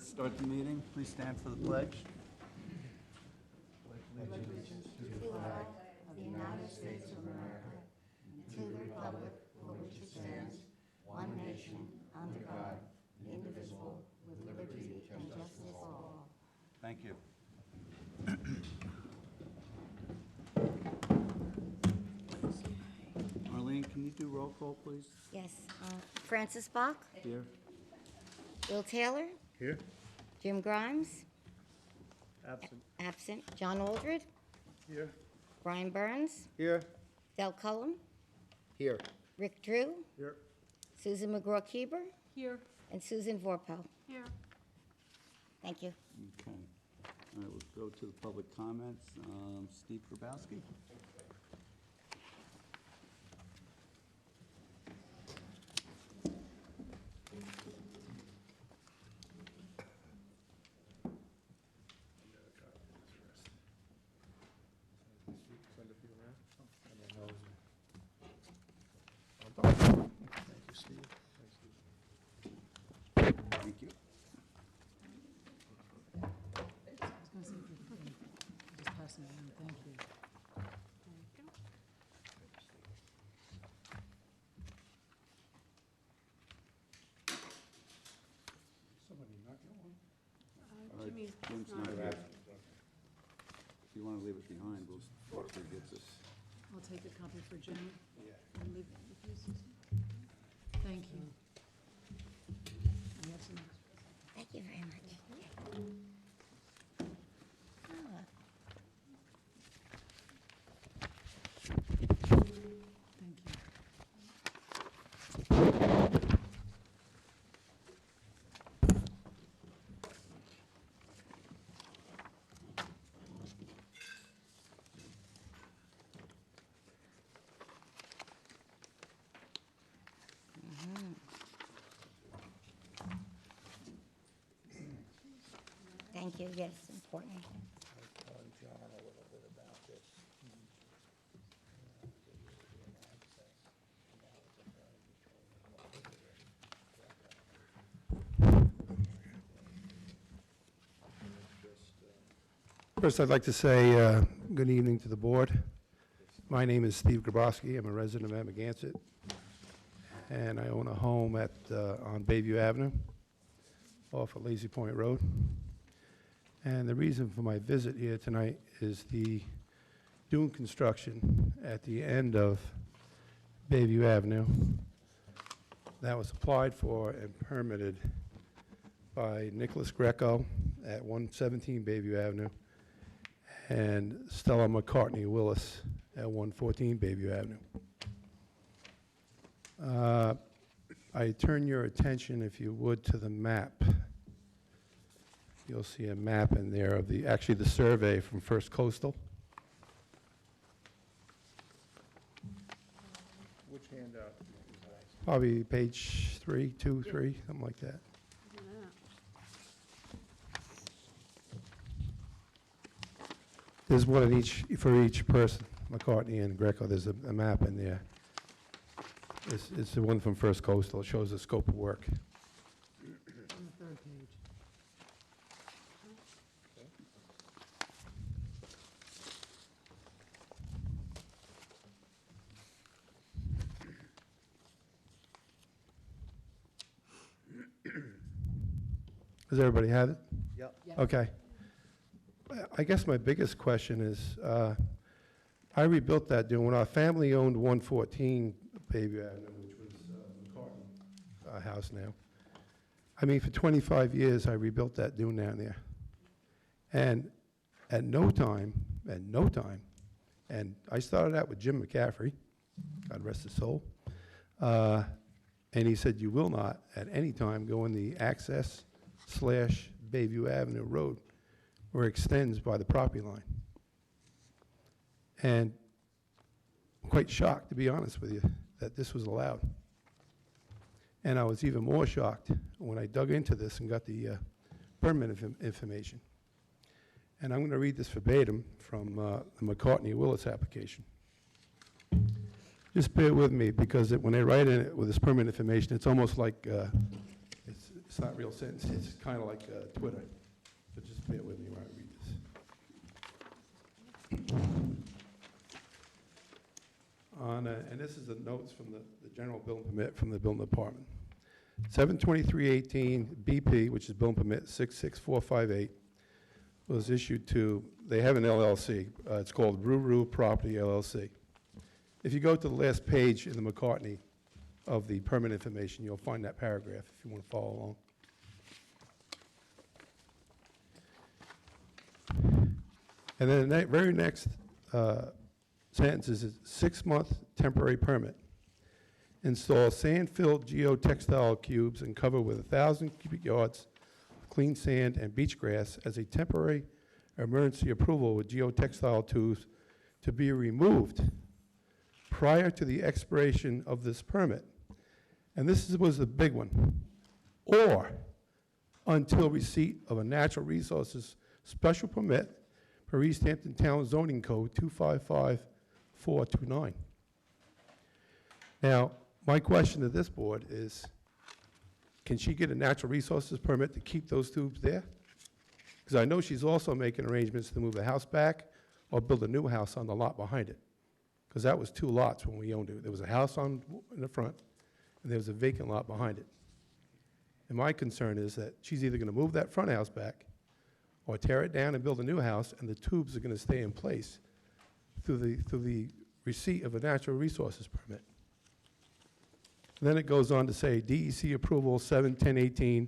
to start the meeting. Please stand for the pledge. Thank you. Arlene, can you do roll call, please? Yes. Francis Bach, Here. Bill Taylor, Here. Jim Grimes, Absent. absent, John Aldred, Here. Brian Burns, Here. Del Cullum, Here. Rick Drew, Here. Susan McGraw-Keeber, Here. and Susan Vorpel. Here. Thank you. Okay. All right, we'll go to the public comments. Steve Grabowski. Thank you. I was going to say, if you could, just pass them around. Thank you. Somebody not get one? Jimmy's Jim's not not here. here. If you want to leave it behind, we'll after he gets us. I'll take a copy for Jimmy. Yeah. And leave it with you, Susan. Thank you. You have some extras? Thank you very much. Thank you. Thank you, yes, important. John a little bit about this. First, I'd like to say good evening to the board. My name is Steve Grabowski. I'm a resident of Amagansett, and I own a home at on Bayview Avenue off of Lazy Point Road. And the reason for my visit here tonight is the dune construction at the end of Bayview Avenue that was applied for and permitted by Nicholas Greco at 117 Bayview Avenue and Stella McCartney Willis at 114 Bayview Avenue. I turn your attention, if you would, to the map. You'll see a map in there of actually the survey from First Coastal. Which handout? Probably page 3, 2, 3, something like that. Look at that. There's one in for each person, McCartney and Greco. There's a map in there. It's the one from First Coastal. It shows the scope of work. On the third page. Does everybody have it? Yep. Yeah. Okay. I guess my biggest question is, I rebuilt that dune when our family owned 114 Bayview Avenue, which was McCartney house now. I mean, for 25 years, I rebuilt that dune down there. And at no time, and I started out with Jim McCaffrey, God rest his soul, and he said, you will not at any time go in the access/Bayview Avenue Road where it extends by the property line. And I'm quite shocked, to be honest with you, that this was allowed. And I was even more shocked when I dug into this and got the permit information. And I'm going to read this verbatim from the McCartney-Willis application. Just bear with me, because when they write in it with this permit information, it's almost like it's not real sentence, it's kind of like Twitter. So just bear with me while I read this. And this is the notes from the general building permit from the building department. 7/23/18 BP, which is building permit 66458, was issued to, they have an LLC. It's called Ruru Property LLC. If you go to the last page in the McCartney of the permit information, you'll find that paragraph if you want to follow along. And then the very next sentence is a 6-month temporary permit. Install sand-filled geotextile cubes and cover with 1,000 cubic yards of clean sand and beach grass as a temporary emergency approval with geotextile tubes to be removed prior to the expiration of this permit. And was the big one. Or until receipt of a natural resources special permit per East Hampton Town Zoning Code 255429. Now, my question to this board is, can she get a natural resources permit to keep those tubes there? Because I know she's also making arrangements to move the house back or build a new house on the lot behind it. Because that was 2 lots when we owned it. There was a house in the front, and there was a vacant lot behind it. And my concern is that she's either going to move that front house back or tear it down and build a new house, and the tubes are going to stay in place through the receipt of a natural resources permit. And then it goes on to say DEC approval 7/10/18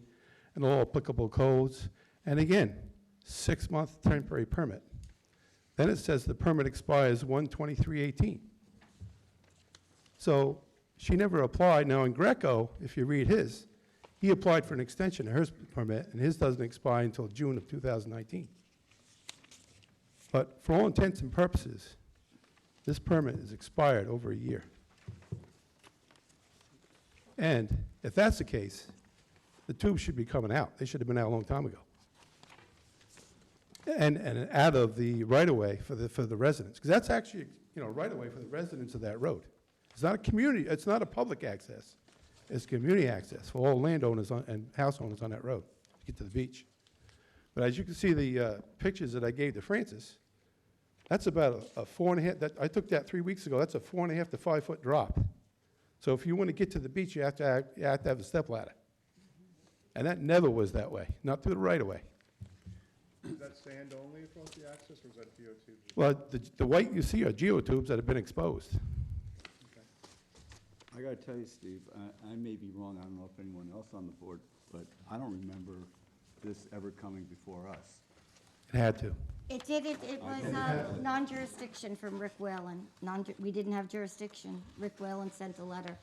and all applicable codes. And again, 6-month temporary permit. Then it says the permit expires 1/23/18. So she never applied. Now in Greco, if you read his, he applied for an extension of his permit, and his doesn't expire until June of 2019. But for all intents and purposes, this permit is expired over a year. And if that's the case, the tubes should be coming out. They should have been out a long time ago. And out of the right-of-way for the residents, because that's actually, right-of-way for the residents of that road. It's not a community, it's not a public access. It's community access for all landowners and house owners on that road to get to the beach. But as you can see, the pictures that I gave to Francis, that's about a 4.5, I took that 3 weeks ago, that's a 4.5 to 5 foot drop. So if you want to get to the beach, you have to have a step ladder. And that never was that way, not through the right-of-way. Is that sand only across the access, or is that geotubes? Well, the white you see are geotubes that have been exposed. I gotta tell you, Steve, I may be wrong, I don't know if anyone else on the board, but I don't remember this ever coming before us. It had to. It did, it was non-jurisdiction from Rick Whalen. We didn't have jurisdiction. Rick Whalen sent a letter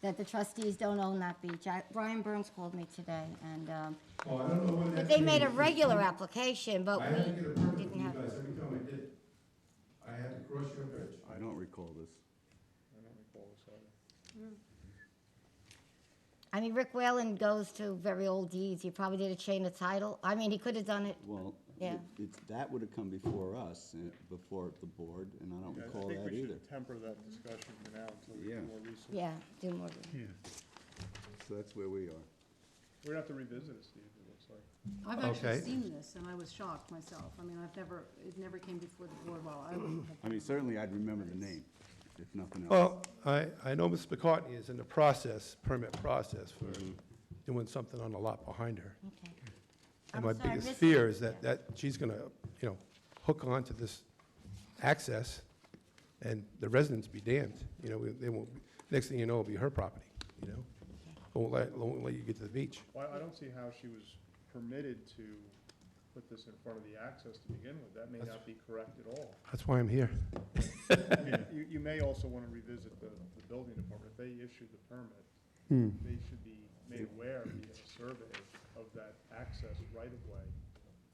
that the trustees don't own that beach. Brian Burns called me today, and Well, I don't know when but they made a regular application, but we didn't have. Every time I did, I had to cross your bridge. I don't recall this. I don't recall this either. I mean, Rick Whalen goes to very old deeds. He probably did a chain of title. I mean, he could have done it. Well, Yeah. that would have come before us, before the board, and I don't Yeah, recall I think that we either. should temper that discussion for now until we Yeah. get more research. Yeah, do more. So that's where we are. We're gonna have to revisit it, Steve, it looks like. I've actually Okay. seen this, and I was shocked myself. I mean, it never came before the board while I was. I mean, certainly I'd remember the name, if nothing else. Well, I know Ms. McCartney is in the permit process for doing something on the lot behind her. Okay. And I'm my sorry, biggest Miss- fear is that she's going to, hook onto this access, and the residents be damned. They won't, next thing you know, it'll be her property, Won't let you get to the beach. Well, I don't see how she was permitted to put this in front of the access to begin with. That may not be correct at all. That's why I'm here. I mean, you may also want to revisit the building department. If they issue the permit, they should be made aware via a survey of that access right-of-way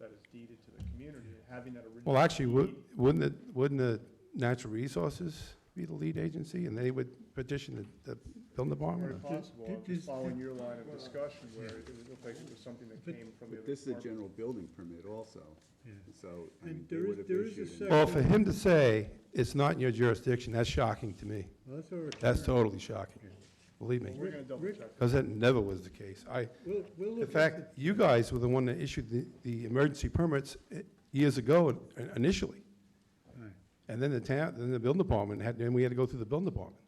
that is deeded to the community, and having that original. Well, actually, deed- wouldn't the natural resources be the lead agency, and they would petition the building Very department? possible. I'm just following your line of discussion where it looked like it was something that came from the But other this is a department. general building permit also, so, I mean, And they there is- would have there is a issued. Well, for him to say it's not in your jurisdiction, that's shocking to me. Well, that's what we're That's trying- totally shocking. believe me. We're gonna double check. Because that never was the case. We'll In look at fact, you guys were the one that issued the emergency permits years ago initially. Right. And then the town, then the building department then we had to go through the building department.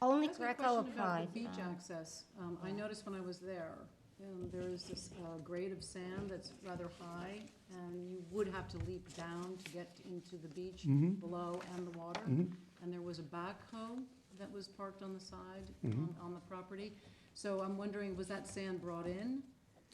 Only That's a Greco question about applied. the beach access. I noticed when I was there, there is this grade of sand that's rather high, and you would have to leap down to get into the beach below and the water. And there was a backhoe that was parked on the side on the property. So I'm wondering, was that sand brought in?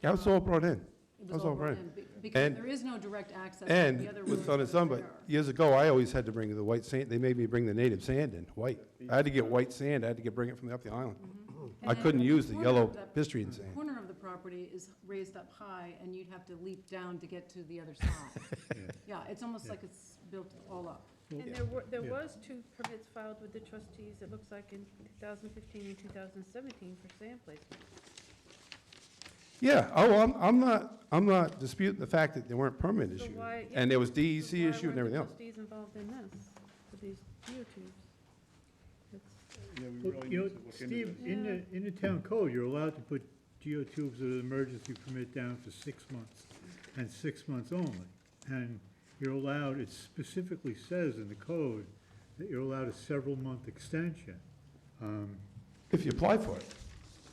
That was all brought in. It That's all right. Because And- there is no direct access. to And the other with roads Son and that Son, are but there. years ago, I always had to bring the white sand. They made me bring the native sand in, white. I had to get white sand. I had to bring it from up the island. And I then couldn't use the corner yellow of that- Pistrian sand. Corner of the property is raised up high, and you'd have to leap down to get to the other side. Yeah, it's almost like it's built all up. And there was 2 permits filed with the trustees, it looks like in 2015 and 2017 for sand placement. Yeah, I'm not disputing the fact that there weren't permit So issues. why- And there was So DEC why issue and weren't everything the else. trustees involved in this, with these geotubes? It's- Yeah, we Well, really you know, need to look into Steve, this. in the town code, you're allowed to put geotubes with an emergency permit down for 6 months, and 6 months only. And you're allowed, it specifically says in the code that you're allowed a several-month extension. If you apply for it,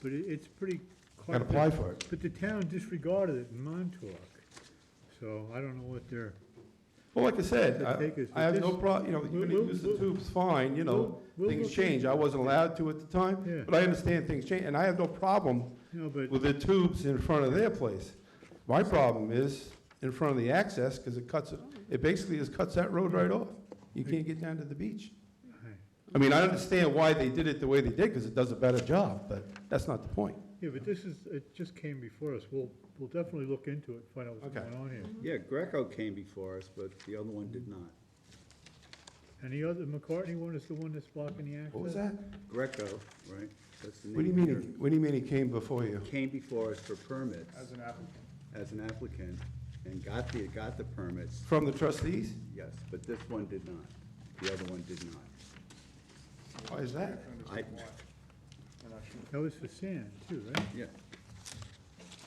But it's pretty you gotta quite. apply for it. But the town disregarded it in Montauk, so I don't know what they're, Well, like I said, The take is- I have no this- problem, you're we'll- gonna use the we'll- tubes, fine, we'll things look change. I wasn't allowed to at the time, Yeah. but I understand things change, and I have no problem but. with the tubes in front of their place. My problem is in front of the access, because it basically just cuts that road right off. You can't get down to the beach. I mean, I understand why they did it the way they did, because it does a better job, but that's not the point. Yeah, but it just came before us. We'll definitely look into it, find out what's Okay. going on here. Yeah, Greco came before us, but the other one did not. And the other, McCartney one is the one that's blocking the access? What was that? Greco, right? That's the What do you name mean, here. what do you mean he came before you? Came before us for permits As an applicant. as an applicant and got the permits, From the trustees? yes, but this one did not. The other one did not. Why is that? I- We're not sure. That was for sand, too, right? Yeah.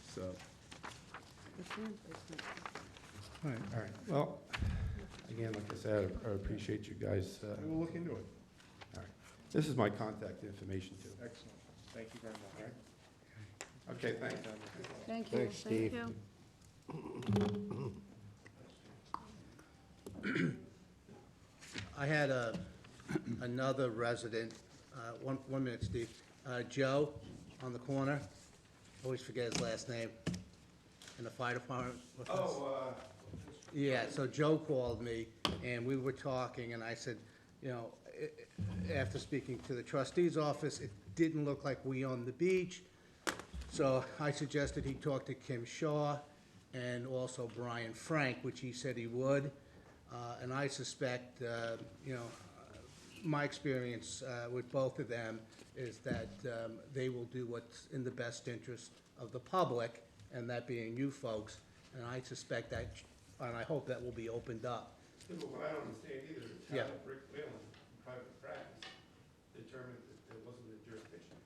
So, the sand placement. All right. All right, well, again, like I said, I appreciate you guys. We'll look into it. All right. This is my contact information, too. Excellent. Thank you very much. Okay, thanks. Thank you. Thank you. I had another resident, one minute, Steve, Joe on the corner, always forget his last name, in the fire department. with us. Yeah, so Joe called me, and we were talking, and I said, after speaking to the trustee's office, it didn't look like we owned the beach, so I suggested he talk to Kim Shaw and also Brian Frank, which he said he would. And I suspect, my experience with both of them is that they will do what's in the best interest of the public, and that being you folks. And I suspect that, and I hope that will be opened up. What I don't understand either is Yeah. how Rick Whalen, private practice, determined that there wasn't a jurisdiction.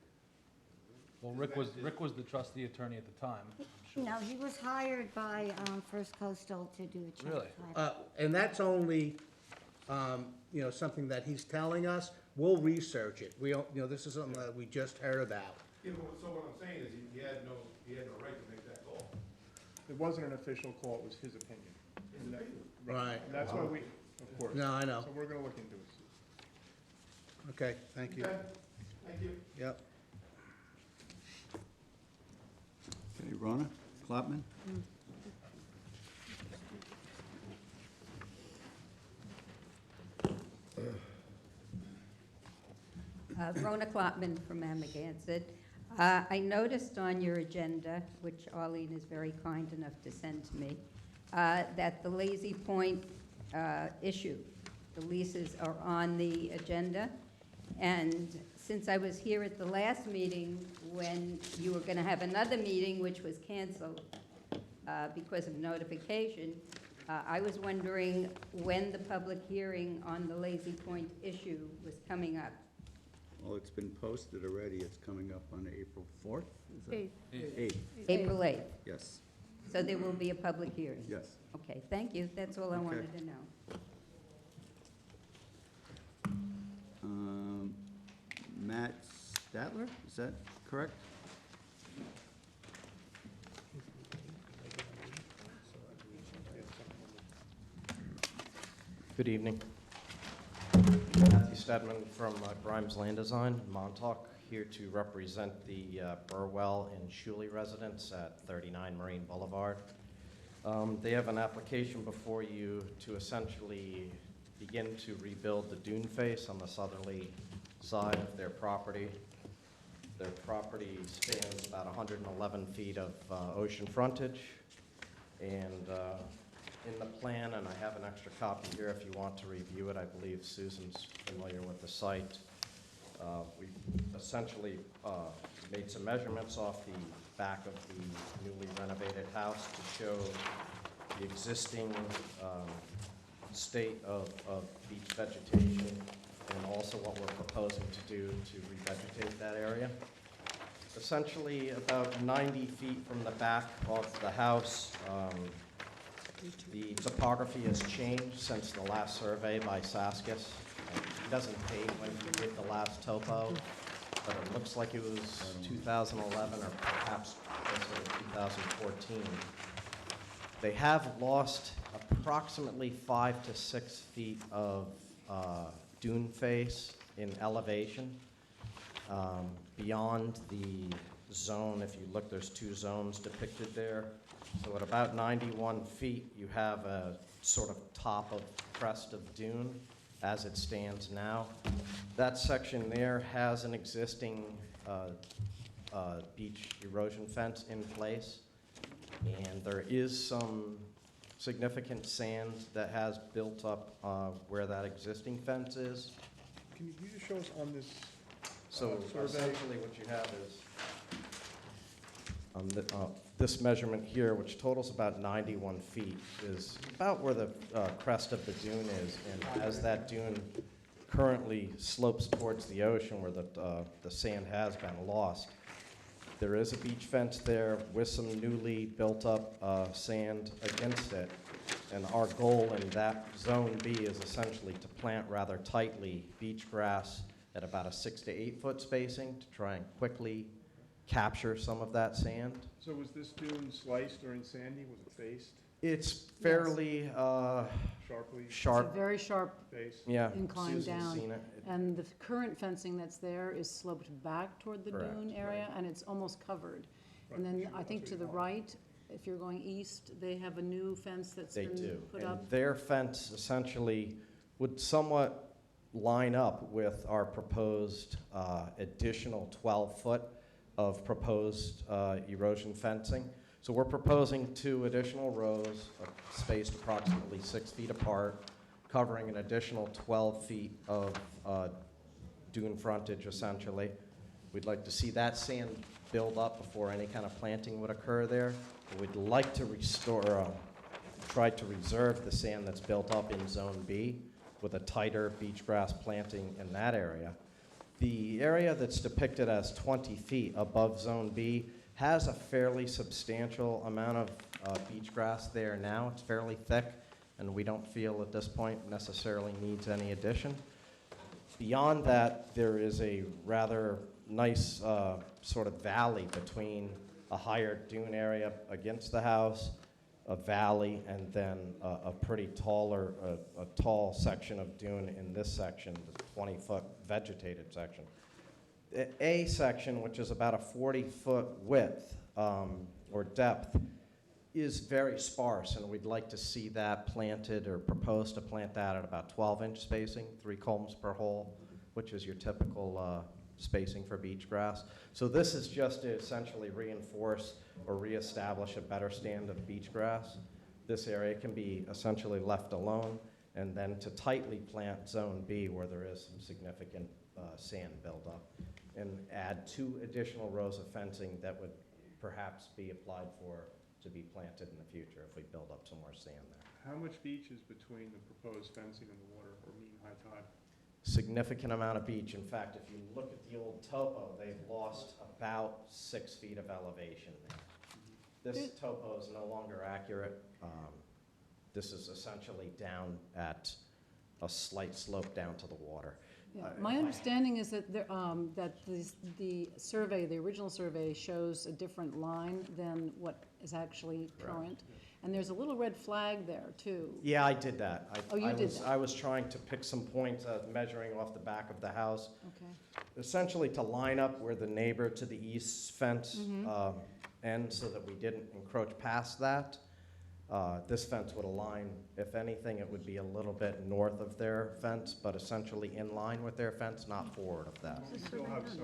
Well, Rick was the trustee attorney at the time. No, he was hired by First Coastal to do a check. Really? And that's only, something that he's telling us. We'll research it. We don't, this is something that we just heard about. Yeah, so what I'm saying is he had no right to make that call. It wasn't an official call, it was his opinion. And that- Right. And that's why we, of course. No, I know. So we're gonna look into it. Okay, thank you. Thank you. Yep. okay, Rona, Klopman? Rona Klopman from Amagansett. I noticed on your agenda, which Arlene is very kind enough to send to me, that the Lazy Point issue, the leases are on the agenda. And since I was here at the last meeting, when you were going to have another meeting, which was canceled because of notification, I was wondering when the public hearing on the Lazy Point issue was coming up. Well, it's been posted already. It's coming up on April 4th? Is that- Eight. 8th, April 8th. yes, So there will be a public hearing? yes. Okay, thank you. That's all I Okay. wanted to know. Matt Statler, is that correct? Good evening. Matthew Stedman from Grimes Land Design, Montauk, here to represent the Burwell and Shuley residents at 39 Marine Boulevard. They have an application before you to essentially begin to rebuild the dune face on the southerly side of their property. Their property spans about 111 feet of ocean frontage, and in the plan, and I have an extra copy here if you want to review it. I believe Susan's familiar with the site. We essentially made some measurements off the back of the newly renovated house to show the existing state of beach vegetation and also what we're proposing to do to revegetate that area. Essentially, about 90 feet from the back of the house, the topography has changed since the last survey by Saskis. He doesn't date when he did the last topo, but it looks like it was 2011 or perhaps closer to 2014. They have lost approximately 5 to 6 feet of dune face in elevation. Beyond the zone, if you look, there's 2 zones depicted there. So at about 91 feet, you have a sort of top of crest of dune as it stands now. That section there has an existing beach erosion fence in place, and there is some significant sand that has built up where that existing fence is. Can you just show us on this So survey? essentially what you have is this measurement here, which totals about 91 feet, is about where the crest of the dune is. And as that dune currently slopes towards the ocean where the sand has been lost, there is a beach fence there with some newly built up sand against it. And our goal in that zone B is essentially to plant rather tightly beach grass at about a 6 to 8 foot spacing to try and quickly capture some of that sand. So was this dune sliced during Sandy? Was it faced It's fairly sharply It's a sharp. very sharp faced? Yeah, incline Susan's down. seen it. And the current fencing that's there is sloped back toward the Correct, dune area, and it's almost covered. And Right, then I think to the right, if you're going east, they have a new fence that's They been do. put And up. their fence essentially would somewhat line up with our proposed additional 12-foot of proposed erosion fencing. So we're proposing 2 additional rows spaced approximately 6 feet apart, covering an additional 12 feet of dune frontage, essentially. We'd like to see that sand build up before any kind of planting would occur there. We'd like to restore, try to reserve the sand that's built up in Zone B with a tighter beach grass planting in that area. The area that's depicted as 20 feet above Zone B has a fairly substantial amount of beach grass there now. It's fairly thick, and we don't feel at this point necessarily needs any addition. Beyond that, there is a rather nice sort of valley between a higher dune area against the house, a valley, and then a pretty taller, a tall section of dune in this section, the 20-foot vegetated section. The A section, which is about a 40-foot width or depth, is very sparse, and we'd like to see that planted or propose to plant that at about 12-inch spacing, 3 culms per hole, which is your typical spacing for beach grass. So this is just to essentially reinforce or reestablish a better stand of beach grass. This area can be essentially left alone, and then to tightly plant Zone B where there is some significant sand buildup, and add 2 additional rows of fencing that would perhaps be applied for to be planted in the future if we build up some more sand there. How much beach is between the proposed fencing and the water, or mean high tide? significant amount of beach. In fact, if you look at the old topo, they've lost about 6 feet of elevation there. This topo is no longer accurate. This is essentially down at a slight slope down to the water. Yeah, my understanding is that the survey, the original survey, shows a different line than what is actually current. And there's a little red flag there, too. Yeah, I did that. Oh, you did that. I was trying to pick some points, measuring off the back of the house, Okay. essentially to line up where the neighbor to the east fence ends so that we didn't encroach past that. This fence would align, if anything, it would be a little bit north of their fence, but essentially in line with their fence, not forward of that. We still have some,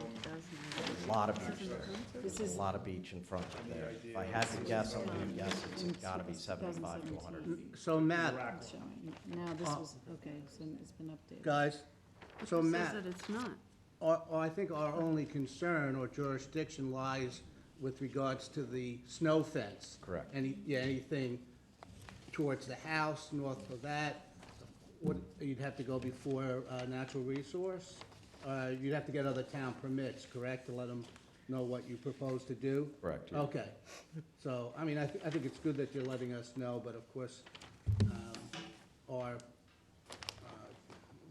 A lot of beach there. A lot of beach in front of there. If I had to guess, I'm gonna guess it's gotta be 75 to 100 feet. So Matt, It's showing. Now, this was, okay, so it's been updated. guys, so It Matt, says that it's not. I think our only concern or jurisdiction lies with regards to the snow fence. Correct. Anything towards the house, north of that, you'd have to go before natural resource? You'd have to get other town permits, correct, to let them know what you propose to do? Correct, yeah. Okay, so, I mean, I think it's good that you're letting us know, but of course, our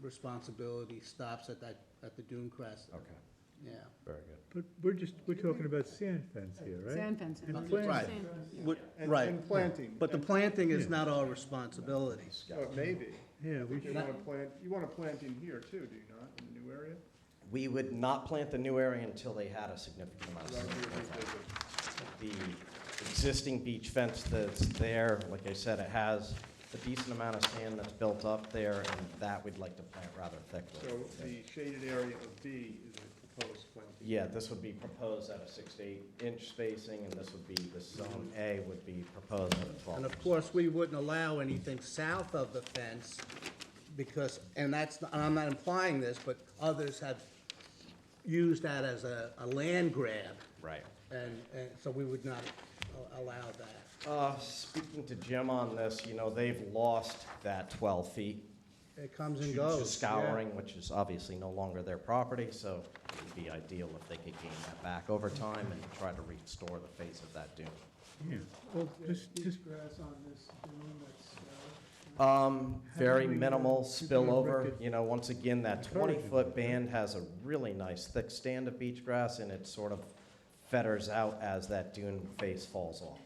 responsibility stops at the dune crest. Okay, Yeah. very good. But we're talking about sand fence here, right? Sand fence. And planting. Right. and Right. and planting. But the planting is not our responsibility. Oh, it may be. Yeah, we You should, want to plant in here too, do you not, in the new area? We would not plant the new area until they had a significant amount of Around here, snow. we visit. The existing beach fence that's there, like I said, it has a decent amount of sand that's built up there, and that we'd like to plant rather thickly. So the shaded area of B is a proposed planting. Yeah, this would be proposed at a 6 to 8 inch spacing, and this would be, the zone A would be proposed at a 12. And of course, we wouldn't allow anything south of the fence because, and I'm not implying this, but others have used that as a land grab. Right. And so we would not allow that. Speaking to Jim on this, you know, they've lost that 12 feet. It comes and to goes. scouring, which is obviously no longer their property, so it would be ideal if they could gain that back over time and try to restore the face of that dune. yeah. Well, just, Grass on this dune that's, Very we, minimal keep it on spillover, record? you know, once again, that Encouraging. 20-foot band has a really nice thick stand of beach grass, and it sort of feathers out as that dune face falls off.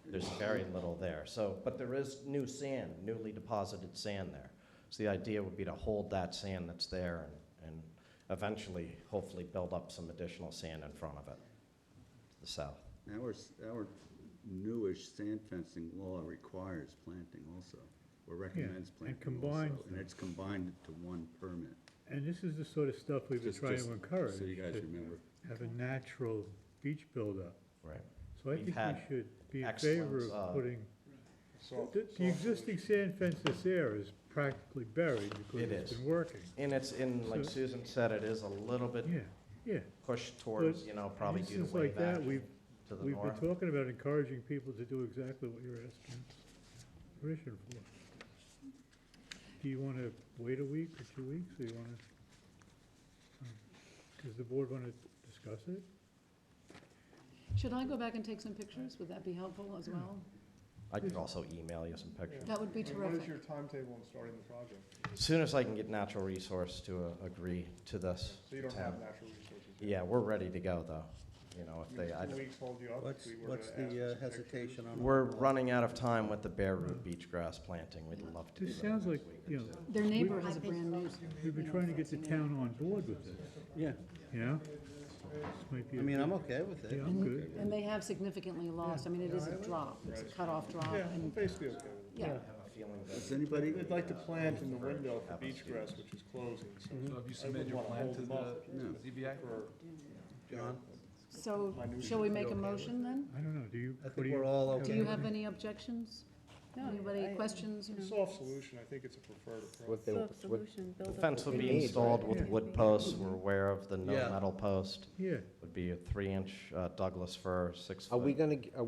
There's very little there, so, but there is new sand, newly deposited sand there. So the idea would be to hold that sand that's there and eventually, hopefully, build up some additional sand in front of it, to the south. Our newish sand fencing law requires planting also, or recommends and planting combines also. And them. it's combined to one permit. and this is the sort of stuff we've been trying Just to encourage. so you guys to remember. Have a natural beach buildup. Right. So I We've think had we should be in excellent, favor of putting, So- the existing sand fence that's there is practically buried because It it's is. been working. And it's in, like So- Susan said, it is a little bit Yeah, yeah. pushed towards, But you know, probably due to instances like that, wave action to the We've been north. talking about encouraging people to do exactly what you're asking permission for. Do you want to wait a week or 2 weeks, or you want to, does the board want to discuss it? Should I go back and take some pictures? Would that be helpful as well? I could also email you some pictures. That would be What is terrific. your timetable on starting the project? As soon as I can get Natural Resource to agree to this. So you don't town. have natural resources yet? Yeah, we're ready to go, though. You know, if they, I, 2 weeks hold you up? What's, if we were what's to ask the for some hesitation on? we're running out of time with the bare root beach grass planting. We'd love to do This that sounds like, next week. you know, Their neighbor has a brand new. we've been trying to get the town on board with this, Yeah, you know? This might be I a mean, good- I'm okay with it. Yeah, I'm good. And they have significantly lost. I mean, it is a drop. It's a cutoff drop. Yeah, I'm And, basically okay with it. yeah. I have a feeling that Does anybody, They'd like to plant in the window for beach grass, which is closing, so. So have you I submitted wouldn't your wanna plan to hold them up the ZBA? for, John? So, shall we make a motion then? I don't know, do you? I what think do we're all have okay. Do you have any objections? No, Anybody, I- questions? it's a soft solution, I think it's a preferred approach. Soft solution, build the up fence the would be beach. installed with Yeah. wood posts. We're aware of the no Yeah. metal post. Yeah, Would be a 3-inch Douglas fir, 6 are we foot. gonna,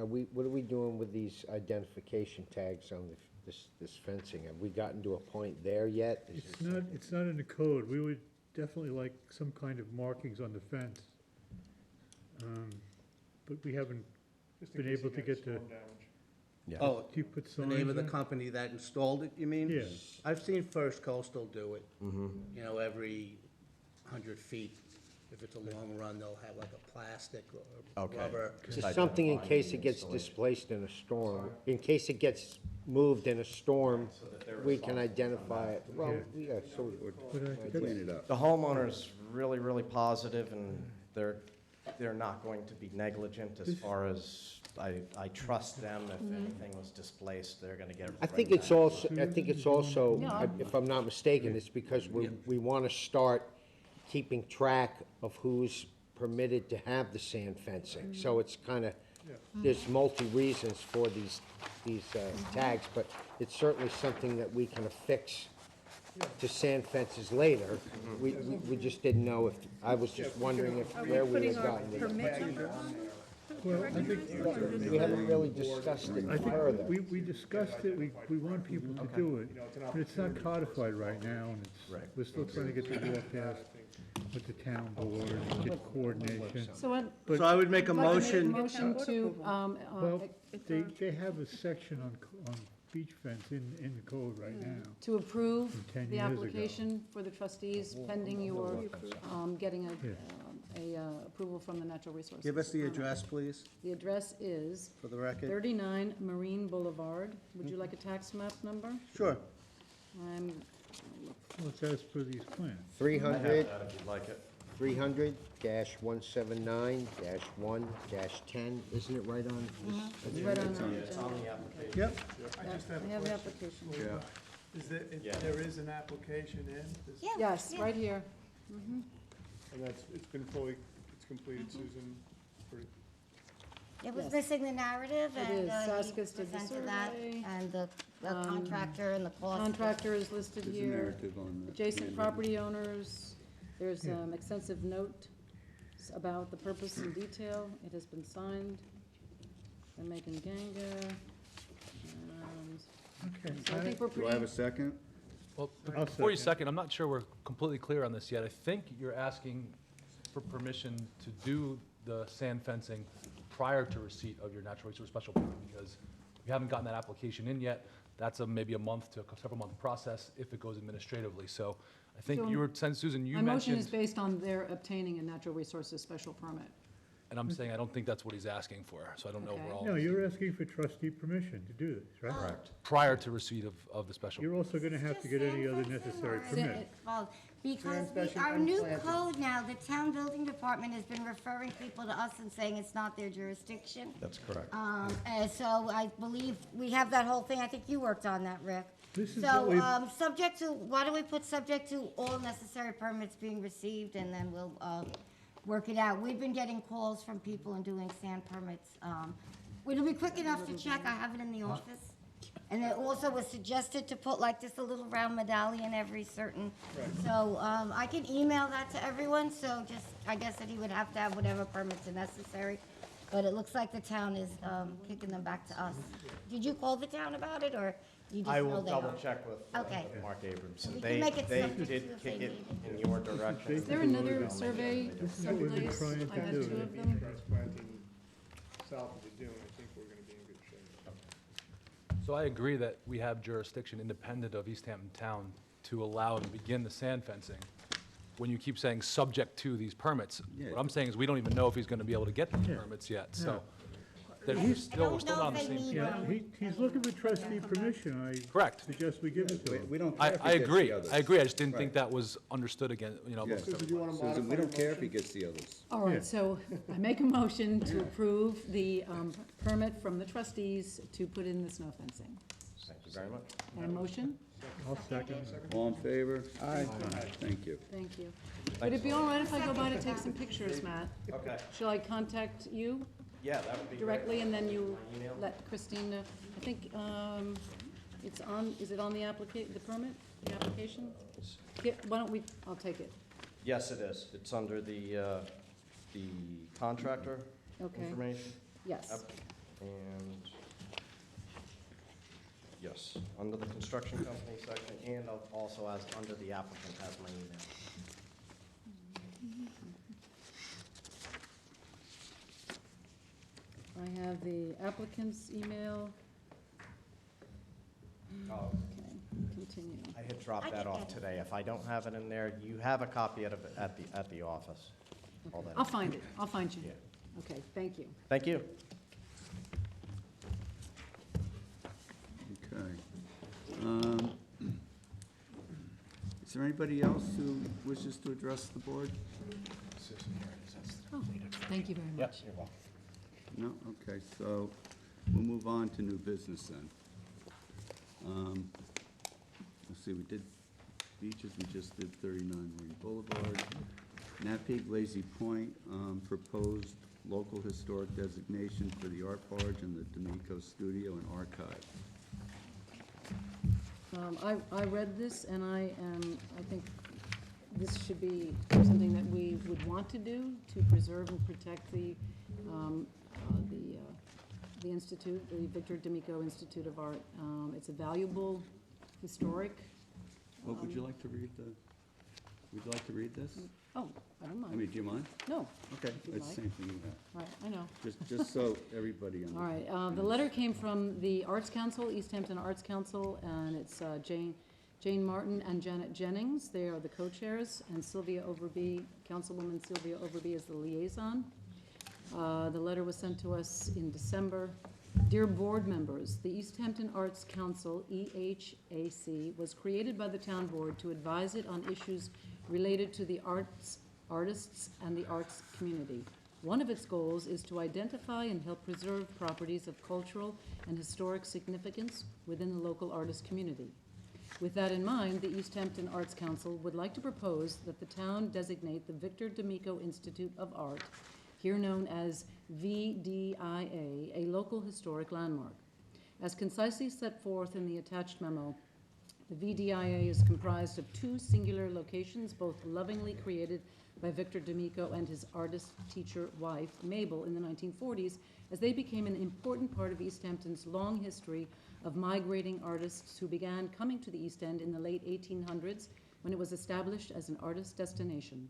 what are we doing with these identification tags on this fencing? Have we gotten to a point there yet? Is this- It's not in the code. We would definitely like some kind of markings on the fence. But we haven't, Just in been case able you to get get the- storm damage. Oh, do you put the signs name of the on? company that installed it, you mean? Yeah. I've seen First Coastal do it, you know, every 100 feet. If it's a long run, they'll have like a plastic or Okay. rubber. Just something in case it gets displaced in a storm, in case it gets moved in a storm, we can identify it. Well, yeah, so Clean it up. The homeowner's really, really positive, and they're not going to be negligent as far as, I trust them. If anything was displaced, they're gonna get it I right think it's back. also, Yeah. if I'm not mistaken, it's because we want to start keeping track of who's permitted to have the sand fencing. So it's kind of, there's multi-reasons for these tags, but it's certainly something that we can affix to sand fences later. We just didn't know if, I was just wondering if, Are where we we putting had our gotten with it. permit number on there? Well, I think, We haven't really discussed it I think further. we discussed it, we want people to do it, but it's not codified right now, and we're still trying to get the law passed with the town board and get coordination. So what? But- So I would make a I'd like to motion. Motion to, Well, they have a section on beach fence in the code right now. to approve From 10 the years ago. application for the trustees pending your getting Yeah. a approval from the Natural Resources. Give us the Department. address, please, The address is for the record. 39 Marine Boulevard. Would you like a tax map number? Sure. I'm Well, it's as per these plans. 300, That if you'd like it. 300-179-1-10, isn't it right on? It's right on the It's on the application. Yep. I just have We a have the question. application. Yeah. Is there is an application in? This- Yeah. Yes, yeah. right here. And it's been fully, it's completed, Susan, for It was Yes. missing the narrative, It and is. he Saskis did the presented that, survey. and the contractor and the cost. Contractor is listed There's a here. narrative on that. Adjacent property owners, there's extensive note about the purpose and detail. It has been signed by Megan Ganga. Okay. So I think we're Do I have a pretty, second? Well, I'll before you second. second, I'm not sure we're completely clear on this yet. I think you're asking for permission to do the sand fencing prior to receipt of your natural resource special permit, because we haven't gotten that application in yet. That's maybe a month to a several month process if it goes administratively. So I think So you were saying, Susan, you my motion is mentioned, based on their obtaining a natural resources special permit. and I'm saying I don't think that's what he's asking for, so I don't know if we're Okay. all No, you're asking for trustee permission to do this, right? Correct. prior to receipt of the special. You're also gonna have to get any other necessary permit. Well, because our new code now, the town building department has been referring people to us and saying it's not their jurisdiction. That's correct. And so I believe we have that whole thing, I think you worked on that, Rick. This is So, what we've, subject to, why don't we put subject to all necessary permits being received, and then we'll, work it out. We've been getting calls from people and doing sand permits. It'll be quick enough to check, I have it in the office. And it also was suggested to put like just a little round medallion every certain. So, I can email that to everyone, so just, I guess that he would have to have whatever permits are necessary. But it looks like the town is, kicking them back to us. Did you call the town about it, or you just I know will they double are? check with Okay. Mark Abramson. We can They, make it they subject did to if kick they it need in your direction. Is there another survey this is what we've been someplace? trying I had to two do. of them. transplanting south of the dune, I think we're gonna be in good shape. So I agree that we have jurisdiction independent of East Hampton Town to allow and begin the sand fencing. When you keep saying subject to these permits, Yeah. what I'm saying is we don't even know if he's gonna be able to get the Yeah. permits yet, so. I We're still don't not know on the if they same. need Yeah, he's looking for trustee permission. I Correct. suggest we give it to him. We don't I care if he gets agree, the others. I agree, I just didn't Right. think that was understood again, you know. Yeah. amongst Susan, do you wanna Susan, modify we don't your care if he motion? gets the others. All Yeah. right, so I make a motion to approve the permit from the trustees to put in the snow fencing. Thank you very much. And a motion? I'll second. All in favor? Aye. Thank you. Thank you. Would it be all right if I go by to take some pictures, Matt? Okay. Shall I contact you Yeah, that would be great. directly, and then you My email? let Christine know? I think it's on, is it on the the permit, the application? Why don't we, I'll take it. Yes, it is. It's under the contractor Okay. information. Yes. Yep. And, Yes, under the construction company section, and also as under the applicant has my email. I have the applicant's email. Oh. Okay, continue. I had dropped that off today. If I don't have it in there, you have a copy of it at the office. All that. I'll find it, I'll find you. Yeah. Okay, thank you. Thank you. Okay. Is there anybody else who wishes to address the board? Oh, thank you very much. Yes, you're welcome. No? Okay, so we'll move on to new business then. Let's see, we did beaches, we just did 39 Marine Boulevard. Napeag Lazy Point, proposed local historic designation for the art barge and the D'Amico Studio and Archive. I read this, and I think this should be something that we would want to do to preserve and protect the institute, the Victor D'Amico Institute of Art. It's a valuable historic. Well, would you like to read this? Oh, I don't I mind. mean, do you mind? No. Okay, If you'd it's the like. same thing you have. All right, I know. Just so everybody All right, understands. the letter came from the Arts Council, East Hampton Arts Council, and it's Jane Martin and Janet Jennings. They are the co-chairs, and Sylvia Overby, Councilwoman Sylvia Overby is the liaison. The letter was sent to us in December. Dear board members, the East Hampton Arts Council, EHAC, was created by the town board to advise it on issues related to the arts, artists, and the arts community. One of its goals is to identify and help preserve properties of cultural and historic significance within the local artist community. With that in mind, the East Hampton Arts Council would like to propose that the town designate the Victor D'Amico Institute of Art, here known as VDIA, a local historic landmark. As concisely set forth in the attached memo, the VDIA is comprised of two singular locations, both lovingly created by Victor D'Amico and his artist-teacher wife, Mabel, in the 1940s, as they became an important part of East Hampton's long history of migrating artists who began coming to the East End in the late 1800s when it was established as an artist destination.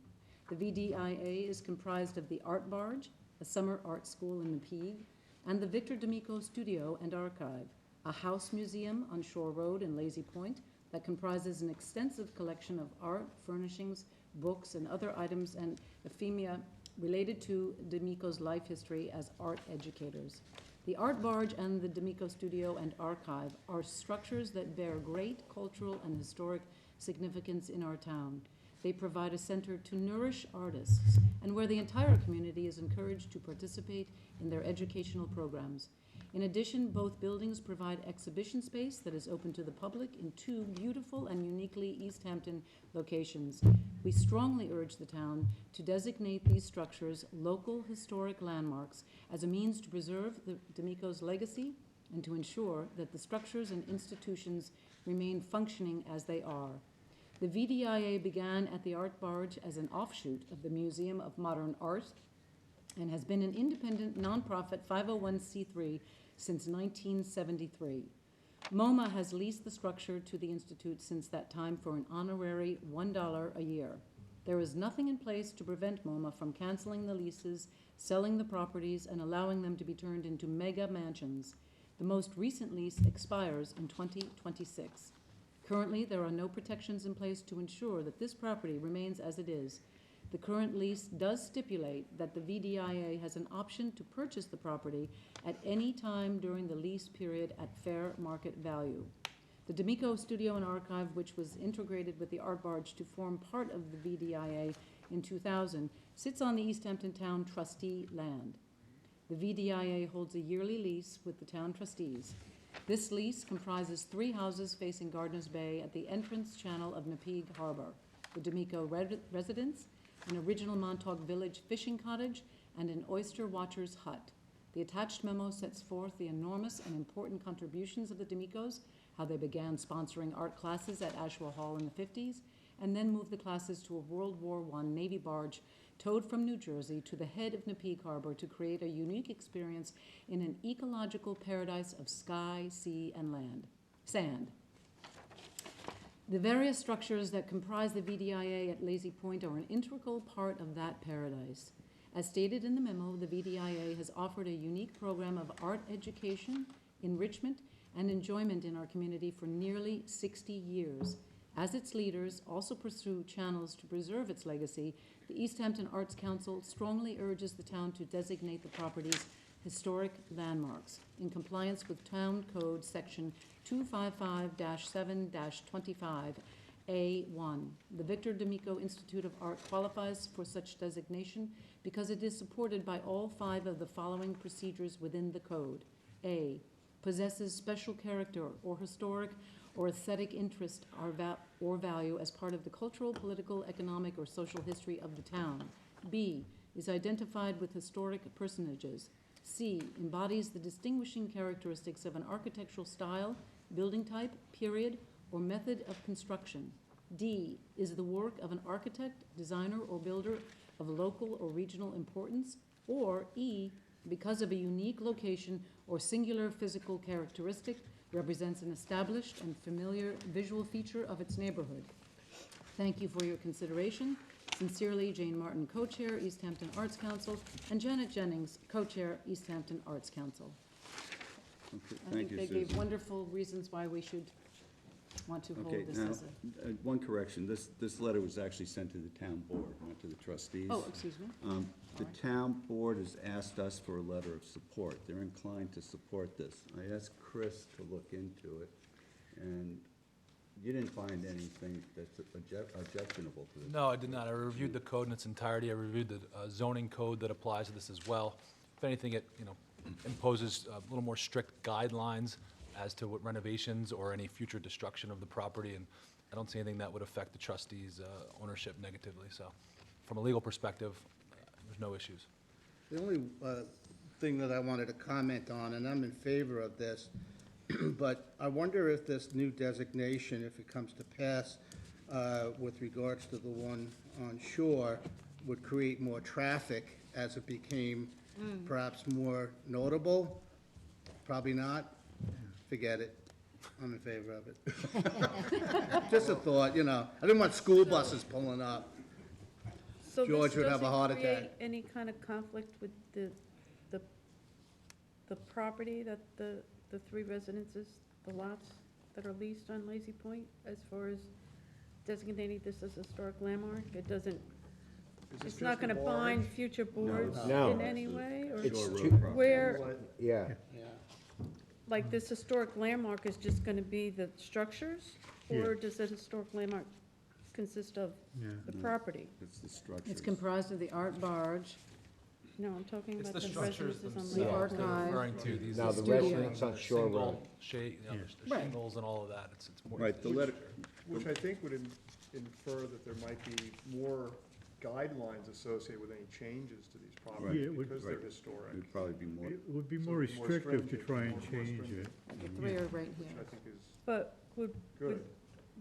The VDIA is comprised of the Art Barge, a summer art school in Napeag, and the Victor D'Amico Studio and Archive, a house museum on Shore Road in Lazy Point that comprises an extensive collection of art, furnishings, books, and other items and ephemera related to D'Amico's life history as art educators. The Art Barge and the D'Amico Studio and Archive are structures that bear great cultural and historic significance in our town. They provide a center to nourish artists and where the entire community is encouraged to participate in their educational programs. In addition, both buildings provide exhibition space that is open to the public in two beautiful and uniquely East Hampton locations. We strongly urge the town to designate these structures local historic landmarks as a means to preserve the D'Amico's legacy and to ensure that the structures and institutions remain functioning as they are. The VDIA began at the Art Barge as an offshoot of the Museum of Modern Art and has been an independent nonprofit 501c3 since 1973. MoMA has leased the structure to the Institute since that time for an honorary $1 a year. There is nothing in place to prevent MoMA from canceling the leases, selling the properties, and allowing them to be turned into mega mansions. The most recent lease expires in 2026. Currently, there are no protections in place to ensure that this property remains as it is. The current lease does stipulate that the VDIA has an option to purchase the property at any time during the lease period at fair market value. The D'Amico Studio and Archive, which was integrated with the Art Barge to form part of the VDIA in 2000, sits on the East Hampton Town trustee land. The VDIA holds a yearly lease with the town trustees. This lease comprises 3 houses facing Gardiner's Bay at the entrance channel of Napeag Harbor, the D'Amico residence, an original Montauk Village fishing cottage, and an oyster watcher's hut. The attached memo sets forth the enormous and important contributions of the D'Amicos, how they began sponsoring art classes at Ashwell Hall in the 50s, and then moved the classes to a World War I Navy barge towed from New Jersey to the head of Napeag Harbor to create a unique experience in an ecological paradise of sky, sea, and land. Sand. The various structures that comprise the VDIA at Lazy Point are an integral part of that paradise. As stated in the memo, the VDIA has offered a unique program of art education, enrichment, and enjoyment in our community for nearly 60 years. As its leaders also pursue channels to preserve its legacy, the East Hampton Arts Council strongly urges the town to designate the properties historic landmarks in compliance with Town Code Section 255-7-25A1. The Victor D'Amico Institute of Art qualifies for such designation because it is supported by all 5 of the following procedures within the code. A, possesses special character or historic or aesthetic interest or value as part of the cultural, political, economic, or social history of the town. B, is identified with historic personages. C, embodies the distinguishing characteristics of an architectural style, building type, period, or method of construction. D, is the work of an architect, designer, or builder of local or regional importance. Or E, because of a unique location or singular physical characteristic, represents an established and familiar visual feature of its neighborhood. Thank you for your consideration. Sincerely, Jane Martin, co-chair, East Hampton Arts Council, and Janet Jennings, co-chair, East Hampton Arts Council. Okay, I thank think you, they Susan. gave wonderful reasons why we should want to Okay, hold this now, as a, one correction, this letter was actually sent to the town board, not to the trustees. oh, excuse me. The town board has asked us for a letter of support. They're inclined to support this. I asked Chris to look into it, and you didn't find anything that's objectionable to this? No, I did not. I reviewed the code in its entirety. I reviewed the zoning code that applies to this as well. If anything, it, imposes a little more strict guidelines as to what renovations or any future destruction of the property, and I don't see anything that would affect the trustees' ownership negatively. So, from a legal perspective, there's no issues. The only thing that I wanted to comment on, and I'm in favor of this, but I wonder if this new designation, if it comes to pass with regards to the one on shore, would create more traffic as it became perhaps more notable. Probably not. Forget it. I'm in favor of it. Just a thought, I didn't want school buses pulling up. So George this would have a doesn't heart create attack. any kind of conflict with the property that the 3 residences, the lots that are leased on Lazy Point, as far as designating this as a historic landmark? It doesn't, it's not gonna bind future boards No. in any way? Or It's Shore too- Road property. where, Yeah, like, this historic landmark is just gonna be the structures? Or does that historic landmark consist of Yeah. the property? It's the structures. It's comprised of the art barge, No, I'm talking It's about the the structures residences on themselves Lazy that Point. they're archive. referring to. These now the studio. residents on Shore Road. single shade, the Right. shingles and all of that. It's more. Right, the letter, Which I think would infer that there might be more guidelines associated with any changes to these Yeah, properties it would- because they're right. historic, it'd probably be more, It would be So more more restrictive to stringent, try and more change stringent. it. the 3 are right which here. I think is But would good.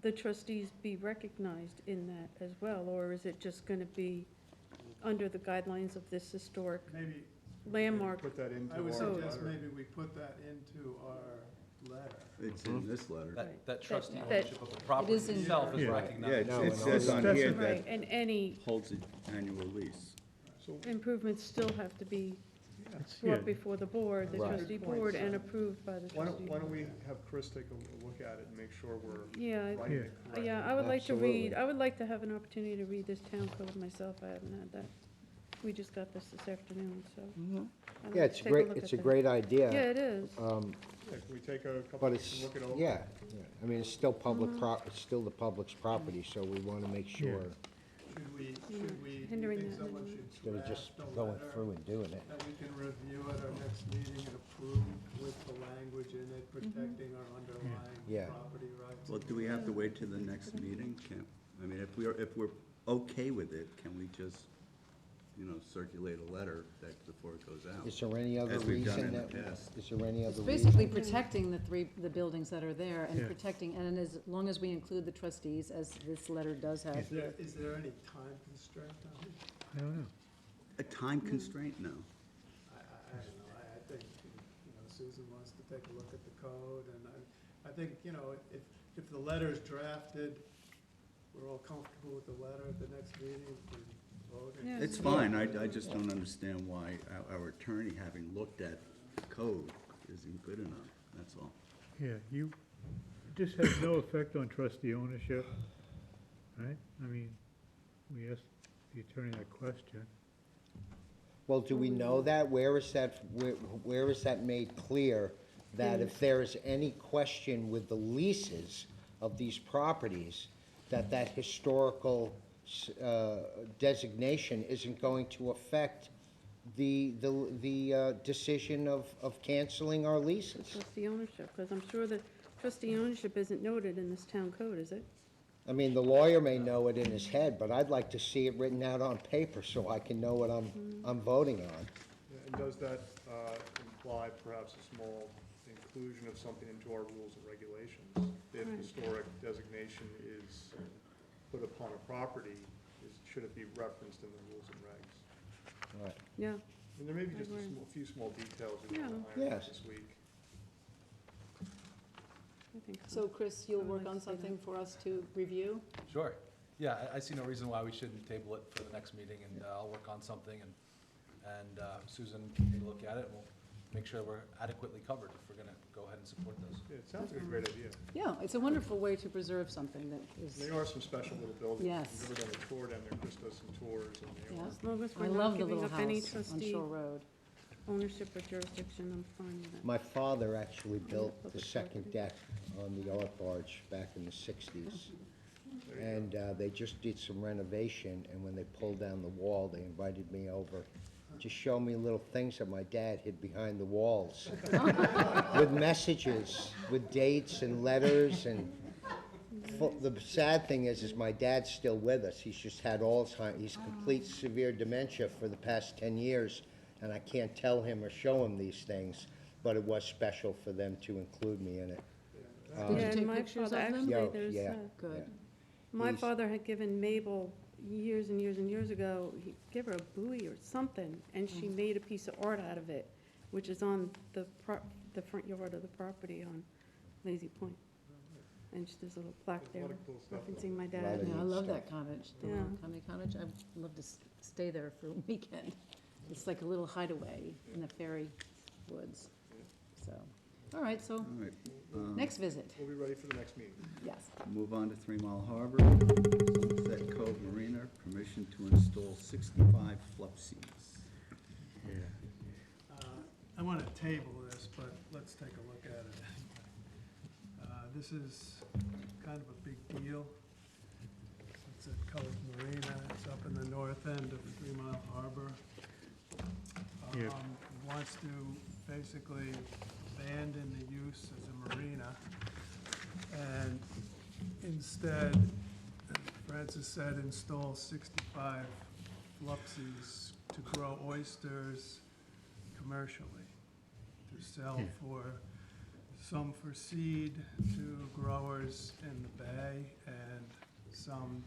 the trustees be recognized in that as well? Or is it just gonna be under the guidelines of this historic Maybe, landmark? Put that into I our would suggest letter. maybe we put that into our letter. it's in this letter. That trustee that- ownership of the property is in- itself is Yeah. Yeah, recognized. it says on here Specify- Right, that and any holds an annual lease. So improvements still have to be It's- brought yeah, before the board, the Right. trustee board, and approved by the why trustee. don't we have Chris take a look at it and make sure we're Yeah, writing it Yeah. correctly? yeah, I would like to Absolutely. read, I would like to have an opportunity to read this town code myself. I haven't had that. We just got this afternoon, so. I'd like Yeah, to it's take a great, look it's at a that. great idea. Yeah, it is. Yeah, can we take a couple But weeks it's, and look it over? yeah, I mean, it's still public it's still the public's property, so we want to make sure Should we, do you hindering think that someone anyway. should instead of just draft a going letter through and doing it. that we can review at our next meeting and approve with the language in it protecting our underlying Yeah. property rights? Well, do we have to wait till the next meeting? Can't, I mean, if we're okay with it, can we just, circulate a letter before it goes out? Is there any other As we've done reason in the that, past. is there any It's other basically reason? protecting the buildings that are there and Yeah. protecting, and as long as we include the trustees, as this letter does have. Is there any time constraint on it? I don't know. A time constraint? No. I don't know, I think, Susan wants to take a look at the code, and I think, if the letter's drafted, we're all comfortable with the letter at the next meeting, we vote. Yeah. It's fine, I just don't understand why our attorney, having looked at the code, isn't good enough, that's all. Yeah, this has no effect on trustee ownership, right? I mean, we asked the attorney that question. Well, do we know that? Where is that made clear? That if there is any question with the leases of these properties, that historical designation isn't going to affect the decision of canceling our leases? Trustee ownership, because I'm sure that trustee ownership isn't noted in this town code, is it? I mean, the lawyer may know it in his head, but I'd like to see it written out on paper so I can know what I'm voting on. And does that imply perhaps a small inclusion of something into our rules and regulations? If Right. historic designation is put upon a property, should it be referenced in the rules and regs? Right. Yeah, And there may be just I agree. a few small details we want to Yeah. iron out Yes. this week. I think so. So Chris, you'll I would work like on to see that. something for us to review? Sure. Yeah, I see no reason why we shouldn't table it for the next meeting, and I'll work on something, and Susan can take a look at it, and we'll make sure we're adequately covered if we're gonna go ahead and support this. Yeah, it sounds like a great idea. Yeah, it's a wonderful way to preserve something that is, They are some special little buildings. Yes. If you've ever done a tour down there, Chris does some tours, and they yeah. are. As long as I we're love not the giving little up any house on trustee Shore Road. ownership or jurisdiction, I'm fine with that. My father actually built the public second property. deck on the art barge back in the 60s. And they just did some renovation, and when they pulled down the wall, they invited me over to show me little things that my dad hid behind the walls. With messages, with dates and letters, and the sad thing is my dad's still with us. He's just had Alzheimer's, he's complete severe dementia for the past 10 years, and I can't tell him or show him these things, but it was special for them to include me in it. Did you Yeah, and take my pictures father, of them? actually, Yeah, there's, yeah. Good. Yeah. my He's- father had given Mabel years and years and years ago, he gave her a buoy or something, and she made a piece of art out of it, which is on the front yard of the property on Lazy Point. And there's a little plaque There's a there lot of cool stuff. referencing my Lot dad. of Yeah, I neat love stuff. that cottage, the Yeah. little county cottage. I'd love to stay there for a weekend. It's like a little hideaway in the fairy woods, so. All right, so, All right, next visit, We'll be ready for the next meeting. yes. move on to 3 Mile Harbor, Sunset Cove Marina, permission to install 65 flupsies. I want to table this, but let's take a look at it. This is kind of a big deal. It's at Cove Marina, it's up in the north end of 3 Mile Harbor. Yeah. Wants to basically abandon the use as a marina, and instead, Francis said, install 65 flupsies to grow oysters commercially, to sell Yeah. some for seed to growers in the bay and some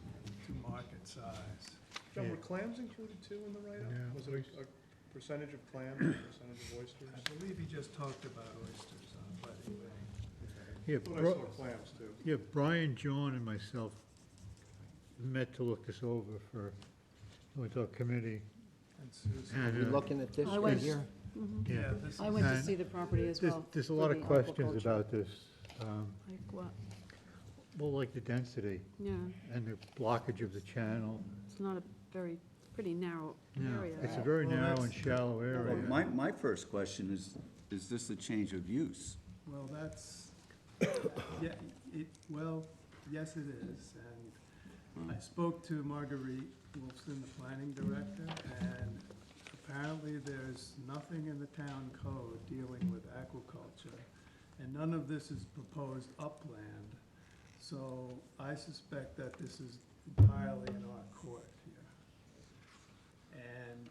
to market size. John, were Yeah. clams included too in the write-up? Yeah, Was it a percentage of clams, or percentage of oysters? I believe he just talked about oysters on Wedding Bay. Yeah, I thought I saw clams too. yeah, Brian, John, and myself met to look this over with our committee. And Susan. And, Are we looking at this I right went- here? Yeah, this is. I went to And see the property as well. There's a for lot of the questions aquaculture. about this, Like what? well, like the density Yeah, and the blockage of the channel. it's not a very, pretty narrow No, area. it's a very Well, narrow and that's- shallow Well, area. my first question is this a change of use? Well, that's, yeah, well, yes, it is. And I spoke to Marguerite Wolfson, the planning director, and apparently there's nothing in the town code dealing with aquaculture, and none of this is proposed upland. So I suspect that this is entirely in our court here. And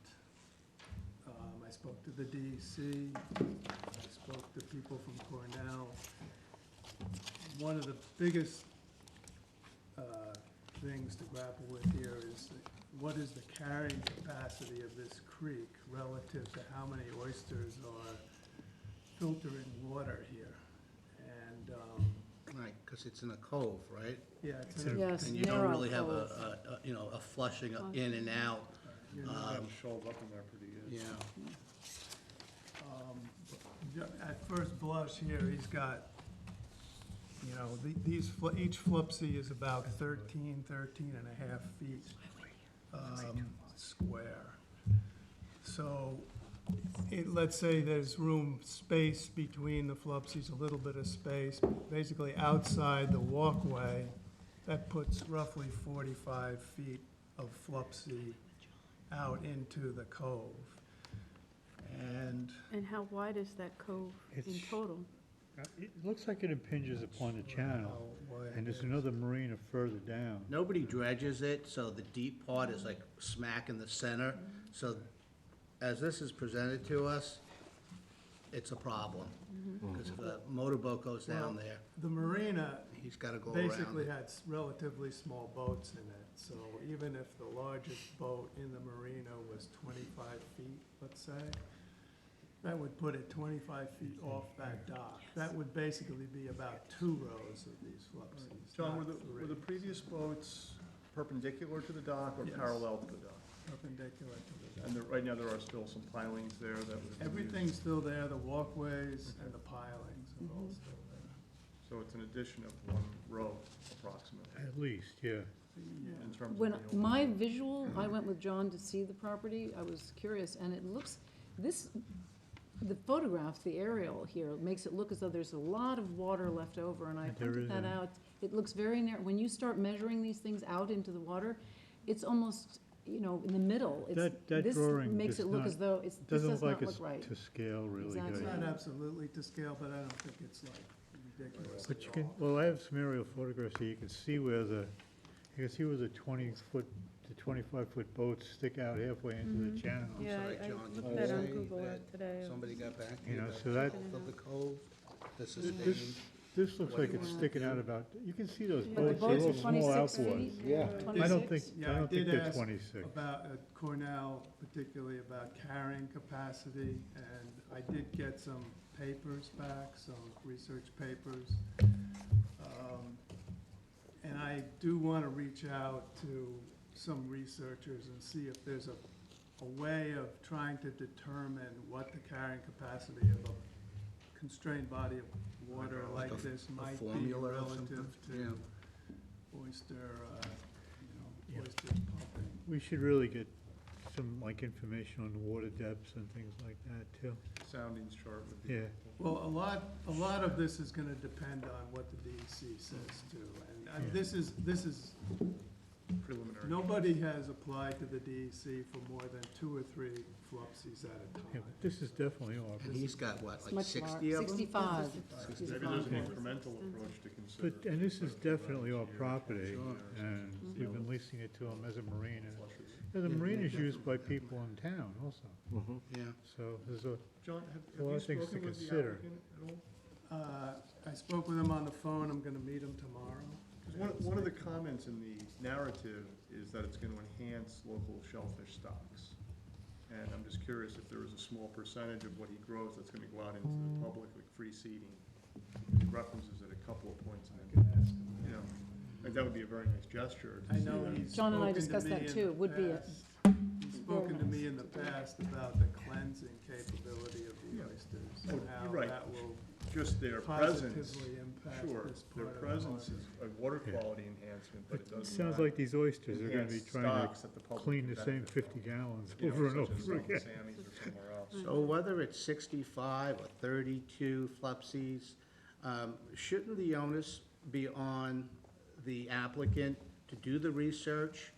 I spoke to the DEC, I spoke to people from Cornell. One of the biggest things to grapple with here is what is the carrying capacity of this creek relative to how many oysters are filtering water here? And Right, because it's in a cove, right? Yeah, it's in a, Yes, And you don't narrow really have cove. you know, a flushing in and out. You're not gonna show up in there pretty good. Yeah. at first blush here, he's got, you know, each flipsy is about 13 and a half feet square. So, let's say there's space between the flupsies, a little bit of space, basically outside the walkway, that puts roughly 45 feet of flupsy out into the cove. And And how wide is that cove in It's- total? It looks like it impinges upon the channel, how wide and it there's is. another marina further down. Nobody dredges it, so the deep part is like smack in the center. So as this is presented to us, it's a problem. Because if a motorboat goes down there, The marina he's gotta go around basically it. had relatively small boats in it, so even if the largest boat in the marina was 25 feet, let's say, that would put it 25 feet off that dock. That would basically be about 2 rows of these flupsies, John, not were the three. previous boats perpendicular to the dock or Yes. parallel to the dock? Perpendicular to the dock. And right now, there are still some pilings there that would have been used. Everything's still there, the walkways and the pilings are all still there. So it's an addition of 1 row approximately, At least, yeah. in terms of When, the overall. my visual, I went with John to see the property, I was curious, and it looks, the photographs, the aerial here, makes it look as though there's a lot of water left over, and I There pointed that isn't. out. It looks very narrow, when you start measuring these things out into the water, it's almost, you know, in the middle. It's- That this drawing makes does it look not- as though, this Doesn't does look like not it's look right. to scale, really Exactly. It's good. not absolutely to scale, but I don't think it's like ridiculous But you at can, all. well, I have some aerial photographs here, you can see where the 20-foot to 25-foot boats stick out halfway into the channel. I'm Yeah, sorry, I John, did looked you that on say Google that Earth today. somebody got back to You you know, about so that- the of the cove? This is This, named, this looks like it's sticking out about, you can see those But the boats, they're boats all are small 26 outboards. feet? Yeah. 26? Yeah, I don't think did they're ask 26. About Cornell, particularly about carrying capacity, and I did get some papers back, some research papers. And I do want to reach out to some researchers and see if there's a way of trying to determine what the carrying capacity of a constrained body of water Like like a- this a might be formula or relative something? to Yeah. oyster, Yeah. oyster pumping. We should really get some, like, information on the water depths and things like that, too. Soundings chart would be Yeah. helpful. Well, a lot of this is gonna depend on what the DEC says too, and this is, Preliminary. nobody has applied to the DEC for more than 2 or 3 flupsies at a Yeah, time. but this is definitely off. and he's got what, It's like much 60 of them? 65. Maybe there's an incremental approach to consider. But, and this is definitely our property, Sure. and we've been leasing it to them as a marina. And the marina is used by people in town also, Yeah. so there's a, John, a have lot you of things to spoken with the consider. applicant at all? I spoke with him on the phone, I'm gonna meet him tomorrow. 'Cause one of the comments in the narrative is that it's gonna enhance local shellfish stocks. And I'm just curious if there is a small percentage of what he grows that's gonna go out into the public, like free seeding. He references it a couple of points in I it, can ask him. you know, like that would be a very nice gesture to I see know that. he's John and I spoken to discussed me that in too. the It would be a- past. He's spoken to me in the past about the cleansing capability of the Yeah. oysters, Oh, and you're how right. that will Just their presence, positively impact sure, this their part of the presence harbor. is a water quality enhancement, but it It does sounds not like these oysters are gonna be enhance trying to stocks that the public clean can the same benefit 50 from, gallons you know, over and such as over some again. Sammys or somewhere else. So whether it's 65 or 32 flupsies, shouldn't the onus be on the applicant to do the research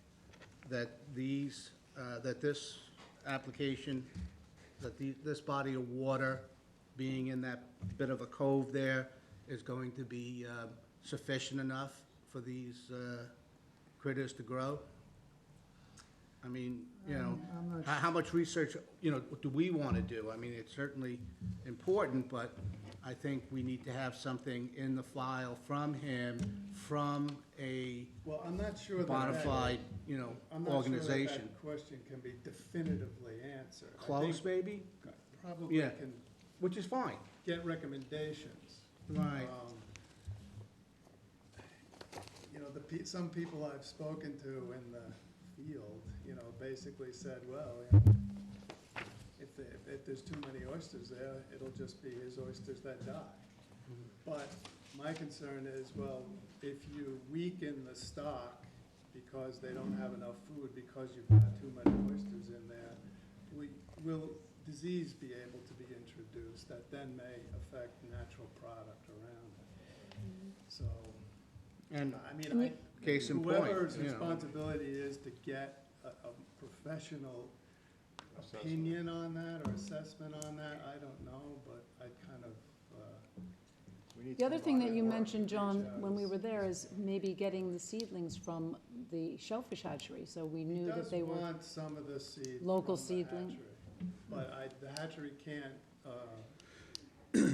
that that this application, this body of water being in that bit of a cove there is going to be sufficient enough for these critters to grow? I mean, you know, I'm not how much research, you know, do we want to do? I mean, it's certainly important, but I think we need to have something in the file from him, from a Well, I'm not sure that bona that- fide, you know, I'm not sure that organization. that question can be definitively answered. I Close, think maybe? Probably Yeah. can Which is fine. get recommendations. Right. some people I've spoken to in the field, basically said, well, if there's too many oysters there, it'll just be his oysters that die. But my concern is, well, if you weaken the stock because they don't have enough food, because you've got too many oysters in there, will disease be able to be introduced that then may affect natural product around it? So, And I mean, case in point, whoever's responsibility is to get a professional opinion on that or assessment on that, I don't know, but I kind of, The other thing that you mentioned, John, when we were there, is maybe getting the seedlings from the shellfish hatchery, so we knew that they He were. does want some of the seed local from the seedling. hatchery, but the hatchery can't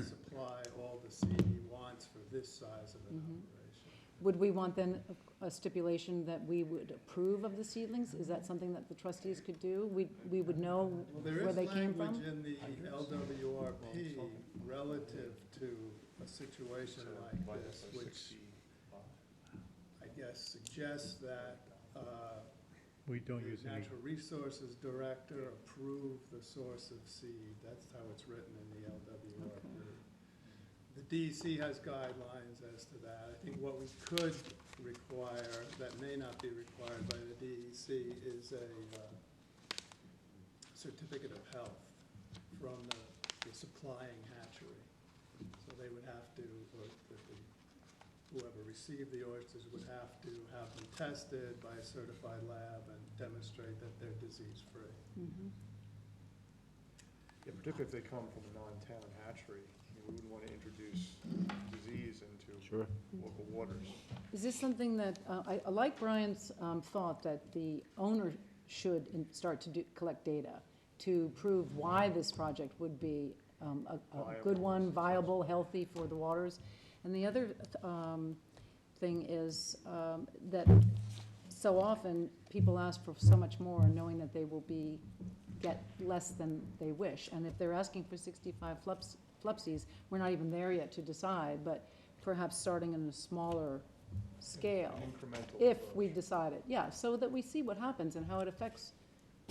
supply all the seed he wants for this size of an operation. Would we want then a stipulation that we would approve of the seedlings? Is that something that the trustees could do? We would know Well, where they came there from? is language in the LWRP relative to a situation like this, which I guess suggests that We don't use the any. Natural Resources Director approve the source of seed. That's how it's written in the LWRP. The DEC has guidelines as to that. I think what we could require, that may not be required by the DEC, is a certificate of health from the supplying hatchery. So they would have to, or whoever received the oysters would have to have them tested by a certified lab and demonstrate that they're disease-free. Yeah, particularly if they come from a non-town hatchery, we wouldn't want to introduce disease into local waters. Is this something that, I like Brian's thought that the owner should start to collect data to prove why this project would be a good one, viable, healthy for the waters. And the other thing is that so often people ask for so much more, knowing that they will get less than they wish. And if they're asking for 65 flupsies, we're not even there yet to decide, but perhaps starting in a smaller scale, Incremental if approach. we decide it, yeah, so that we see what happens and how it affects.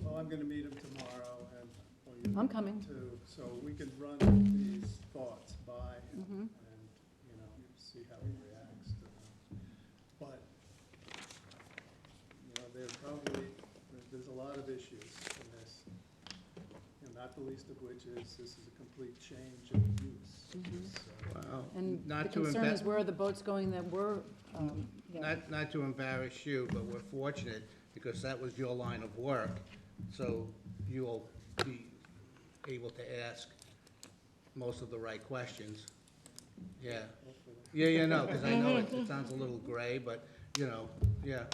Well, I'm gonna meet him tomorrow, and, well, you I'm coming. too, so we can run these thoughts by him and, see how he reacts to them. But, there's a lot of issues in this, not the least of which is this is a complete change of use. So, wow. And the Not to concern is where are the boats going that were, Not to embarrass you, but we're fortunate because that was your line of work. So you'll be able to ask most of the right questions. Yeah. Yeah, no, because I know it sounds a little gray, but, yeah.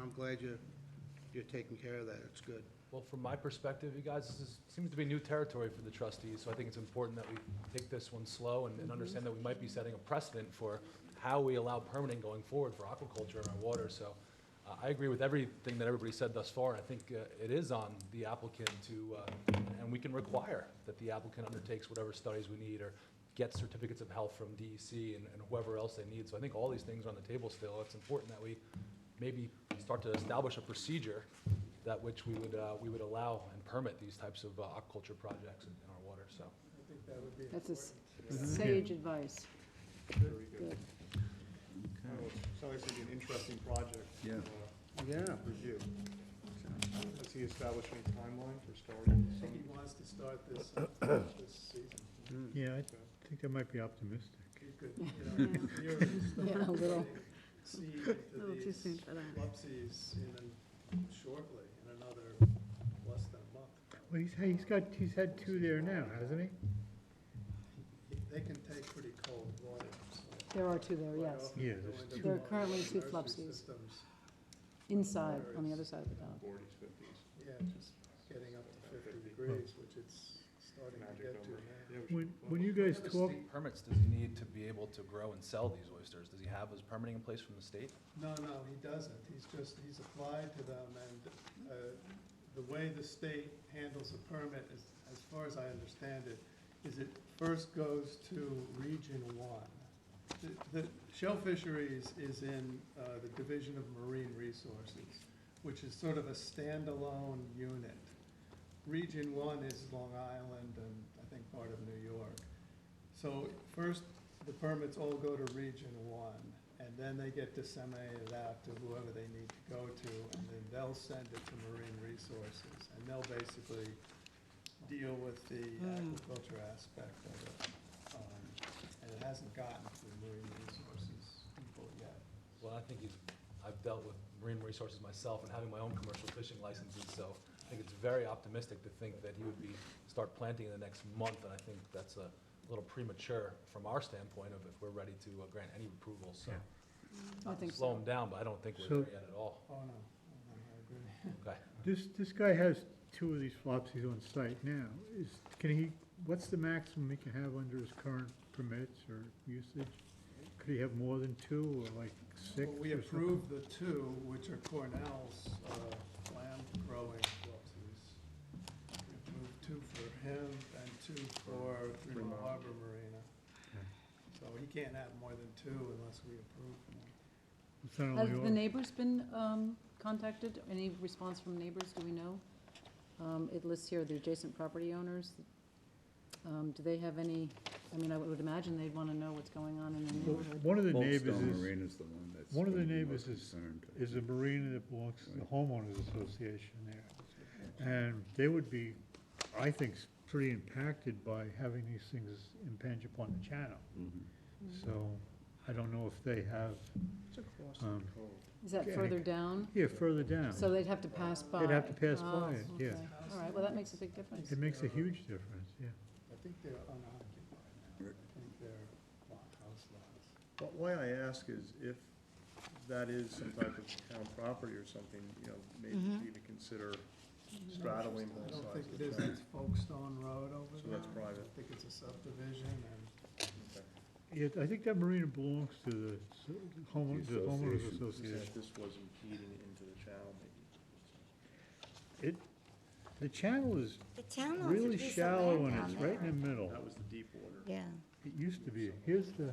I'm glad you're taking care of that. It's good. Well, from my perspective, you guys, seems to be new territory for the trustees, so I think it's important that we take this one slow and understand that we might be setting a precedent for how we allow permitting going forward for aquaculture in our waters. So I agree with everything that everybody said thus far. I think it is on the applicant to, and we can require that the applicant undertakes whatever studies we need or gets certificates of health from DEC and whoever else they need. So I think all these things are on the table still. It's important that we maybe start to establish a procedure that which we would allow and permit these types of aquaculture projects in our water, so. I think that would be that's important. sage advice. Very good. Good. Well, it sounds like it's gonna be an interesting project. Yeah. Yeah. Review. Has he established any timeline for starting? I think he wants to start this season. Yeah, I think that might be optimistic. He could, you're Yeah, a little. seed A little into too these soon for that. flupsies shortly, in another less than a month. Well, he's had two there now, hasn't he? They can take pretty cold water, so. There are two there, quite yes. often Yeah, go there's into two. There are water currently two nursery flupsies. systems. Inside, on the other side of the dock. 40s, 50s. Yeah, just getting up to 50 degrees, which it's starting to Magic get to number. now. Yeah, we should- When you guys What talk, state permits does he need to be able to grow and sell these oysters? Does he have his permitting in place from the state? No, he doesn't. He's applied to them, and the way the state handles a permit, is, as far as I understand it, is it first goes to Region 1. The shell fisheries is in the Division of Marine Resources, which is sort of a standalone unit. Region 1 is Long Island and I think part of New York. So first, the permits all go to Region 1, and then they get disseminated out to whoever they need to go to, and then they'll send it to Marine Resources, and they'll basically deal with the aquaculture aspect of it. And it hasn't gotten to the Marine Resources people yet. Well, I think I've dealt with marine resources myself and having my own commercial fishing licenses, so I think it's very optimistic to think that he would start planting in the next month, and I think that's a little premature from our standpoint of if we're ready to grant any approval, so. I think Slow so. him down, but I don't think we're So- there yet at all. Oh, no, I agree. Okay. This guy has 2 of these flopsies on site now. What's the maximum he can have under his current permits or usage? Could he have more than 2 or like 6 Well, we or something? approved the 2, which are Cornell's lamb growing flopsies. We approved 2 for him and 2 for Pima Harbor Marina. So he can't have more than 2 unless we approve them. It's not Have only the yours. neighbors been contacted? Any response from neighbors, do we know? It lists here the adjacent property owners. Do they have any, I mean, I would imagine they'd want to know what's going on in their Well, neighborhood. one of the neighbors Folkestone is, Marina's the one that's. one of the gonna be neighbors most is- concerned. is a marina that belongs to the homeowners association there. And they would be, I think, pretty impacted by having these things impinge upon the channel. So I don't know if they have, It's across the cove. Is that okay. further down? yeah, further down. So they'd have to pass by? They'd have to pass Oh, by it, yeah. okay. All right, well, that makes a big difference. It makes a huge difference, yeah. I think they're unoccupied now. I think they're house lots. But why I ask is if that is some type of town property or something, maybe you to consider straddling I both don't sides think of it the is, town. it's Folkestone Road over So there. that's private. I think it's a subdivision and Yeah, I think that marina belongs to the homeowners association. association. If this was impeding into the channel, maybe. The channel is The town owns a really piece of shallow land and down it's right in there. the middle. That was the deep water. Yeah. It used to be, here's the,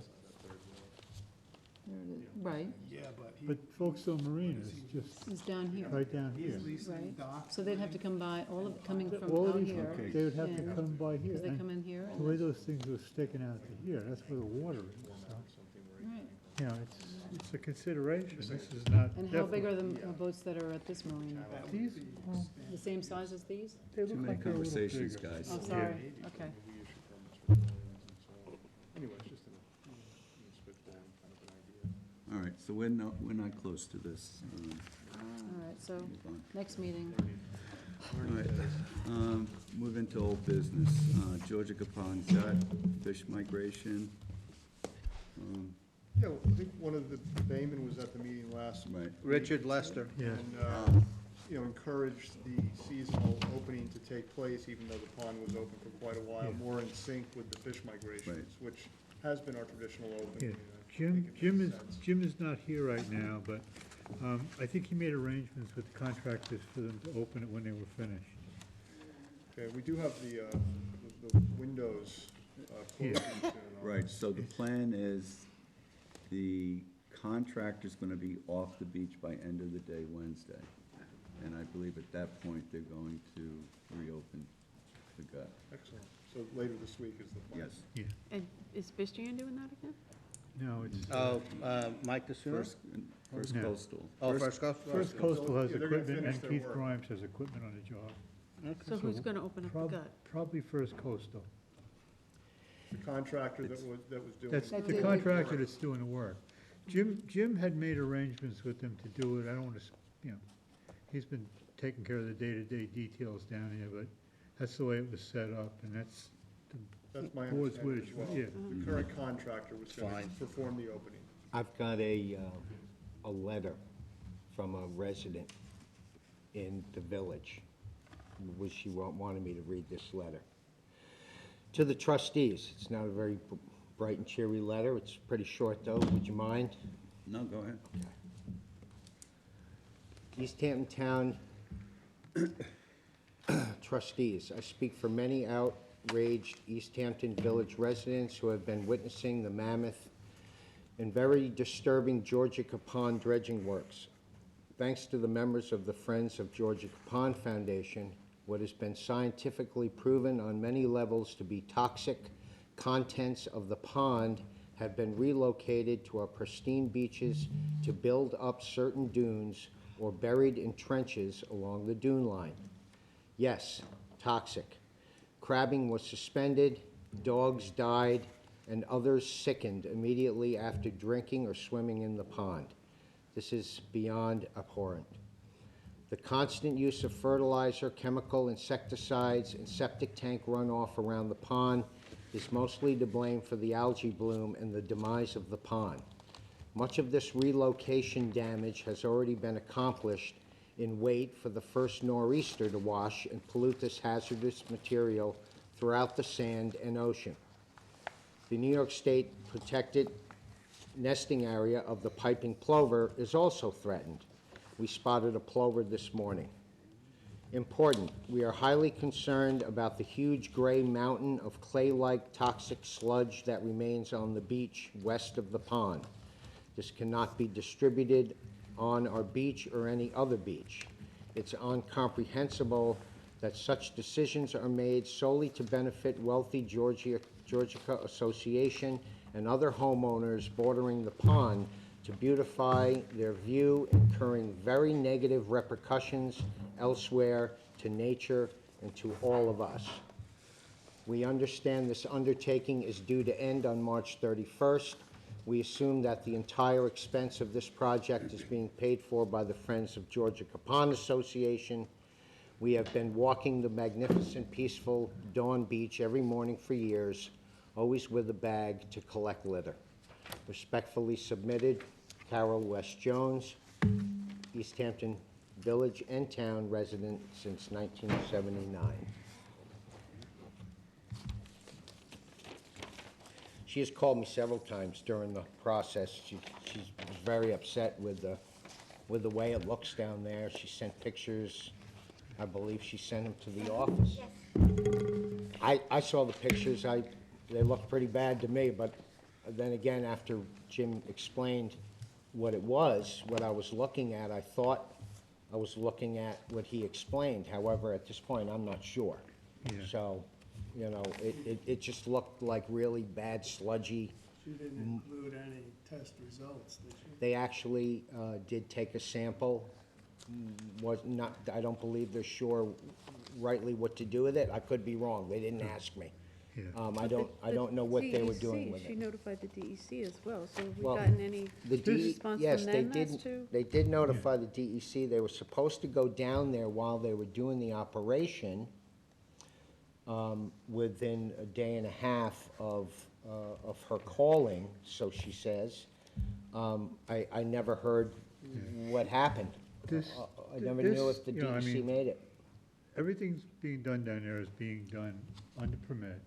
There it is. Right, yeah, but but Folkestone Marina is just it's down here. right down here. he's leasing Right. docks. So they'd have to come by, all of it coming from All of out these, here. they would have to and- come by here. Because they And come in here. the way those things are sticking out to here, that's where the water is, so, Right. you know, it's a consideration. This is not. And how big definitely- are the boats that are at this marina? These, well, The same size as these? they Too look many like they're a little conversations, bigger. guys. Oh, sorry, okay. We issue permits for buildings and so on. Anyway, it's just a spitballing kind of an idea. All right, so we're not close to this. All right, so Move on. next meeting. All right, move into old business. Georgia Caponzat, fish migration. Yeah, I think one of the Bayman was at the meeting last week. Right. Richard Lester. Yeah. And, encouraged the seasonal opening to take place, even though the pond was open for quite a while, Yeah. more in sync with the fish migrations, which has been our traditional Yeah, opening. I Jim, think it Jim makes is, sense. Jim is not here right now, but I think he made arrangements with the contractors for them to open it when they were finished. Okay, we do have the windows closing soon. Right, so the plan is the contractor's gonna be off the beach by end of the day Wednesday. And I believe at that point, they're going to reopen the gut. Excellent. So later this week is the plan. Yes. And is Bistrian doing that again? No, it's, Oh, Mike DeSuna? First No. coastal. Oh, First Go? First Coastal has Yeah, they're gonna equipment finish and their Keith work. Grimes has equipment on the job. So who's So gonna open up the gut? Probably First Coastal. The contractor that was doing. That's That's the it. contractor that's doing the work. Jim had made arrangements with them to do it. I don't want to, he's been taking care of the day-to-day details down here, but that's the way it was set up, and that's That's my board's understanding wish, as well. yeah. The current contractor was going Fine. to perform the opening. I've got a letter from a resident in the village. She wanted me to read this letter. To the trustees, it's not a very bright and cheery letter, it's pretty short though, would you mind? No, go ahead. East Hampton Town trustees, I speak for many outraged East Hampton Village residents who have been witnessing the mammoth and very disturbing Georgica Pond dredging works. Thanks to the members of the Friends of Georgica Pond Foundation, what has been scientifically proven on many levels to be toxic contents of the pond have been relocated to our pristine beaches to build up certain dunes or buried in trenches along the dune line. Yes, toxic. Crabbing was suspended, dogs died, and others sickened immediately after drinking or swimming in the pond. This is beyond abhorrent. The constant use of fertilizer, chemical insecticides, and septic tank runoff around the pond is mostly to blame for the algae bloom and the demise of the pond. Much of this relocation damage has already been accomplished in wait for the first nor'easter to wash and pollute this hazardous material throughout the sand and ocean. The New York State protected nesting area of the piping plover is also threatened. We spotted a plover this morning. Important, we are highly concerned about the huge gray mountain of clay-like toxic sludge that remains on the beach west of the pond. This cannot be distributed on our beach or any other beach. It's incomprehensible that such decisions are made solely to benefit wealthy Georgica Association and other homeowners bordering the pond to beautify their view, incurring very negative repercussions elsewhere to nature and to all of us. We understand this undertaking is due to end on March 31st. We assume that the entire expense of this project is being paid for by the Friends of Georgica Pond Association. We have been walking the magnificent, peaceful Dawn Beach every morning for years, always with a bag to collect litter. Respectfully submitted, Carol West Jones, East Hampton Village and Town resident since 1979. She has called me several times during the process. She's very upset with the way it looks down there. She sent pictures. I believe she sent them to the office. Yes. I saw the pictures. They looked pretty bad to me, but then again, after Jim explained what it was, what I was looking at, I thought I was looking at what he explained. However, at this point, I'm not sure. Yeah. So, you know, it just looked like really bad, sludgy. You didn't include any test results, did you? They actually did take a sample. I don't believe they're sure rightly what to do with it. I could be wrong. They didn't ask me. Yeah. I don't know what they were doing with She it. notified the DEC as well, so have we Well, gotten any The response yes, from they them as to? They did notify the DEC. They were supposed to go down there while they were doing the operation, within a day and a half of her calling, so she says. I never heard what happened. I never knew if the you know, I DEC mean, made it. Everything's being done down there is being done under permit.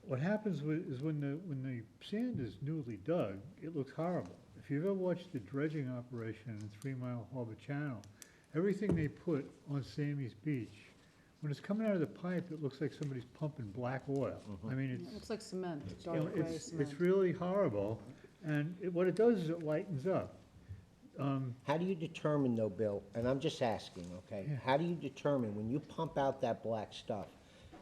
What happens is when the sand is newly dug, it looks horrible. If you've ever watched the dredging operation in 3 Mile Harbor Channel, everything they put on Sammy's Beach, when it's coming out of the pipe, it looks like somebody's pumping black oil. I mean, It looks like cement, you know, dark gray cement. it's really horrible, and what it does is it lightens up. How do you determine though, Bill, and I'm just asking, okay? Yeah. How do you determine, when you pump out that black stuff,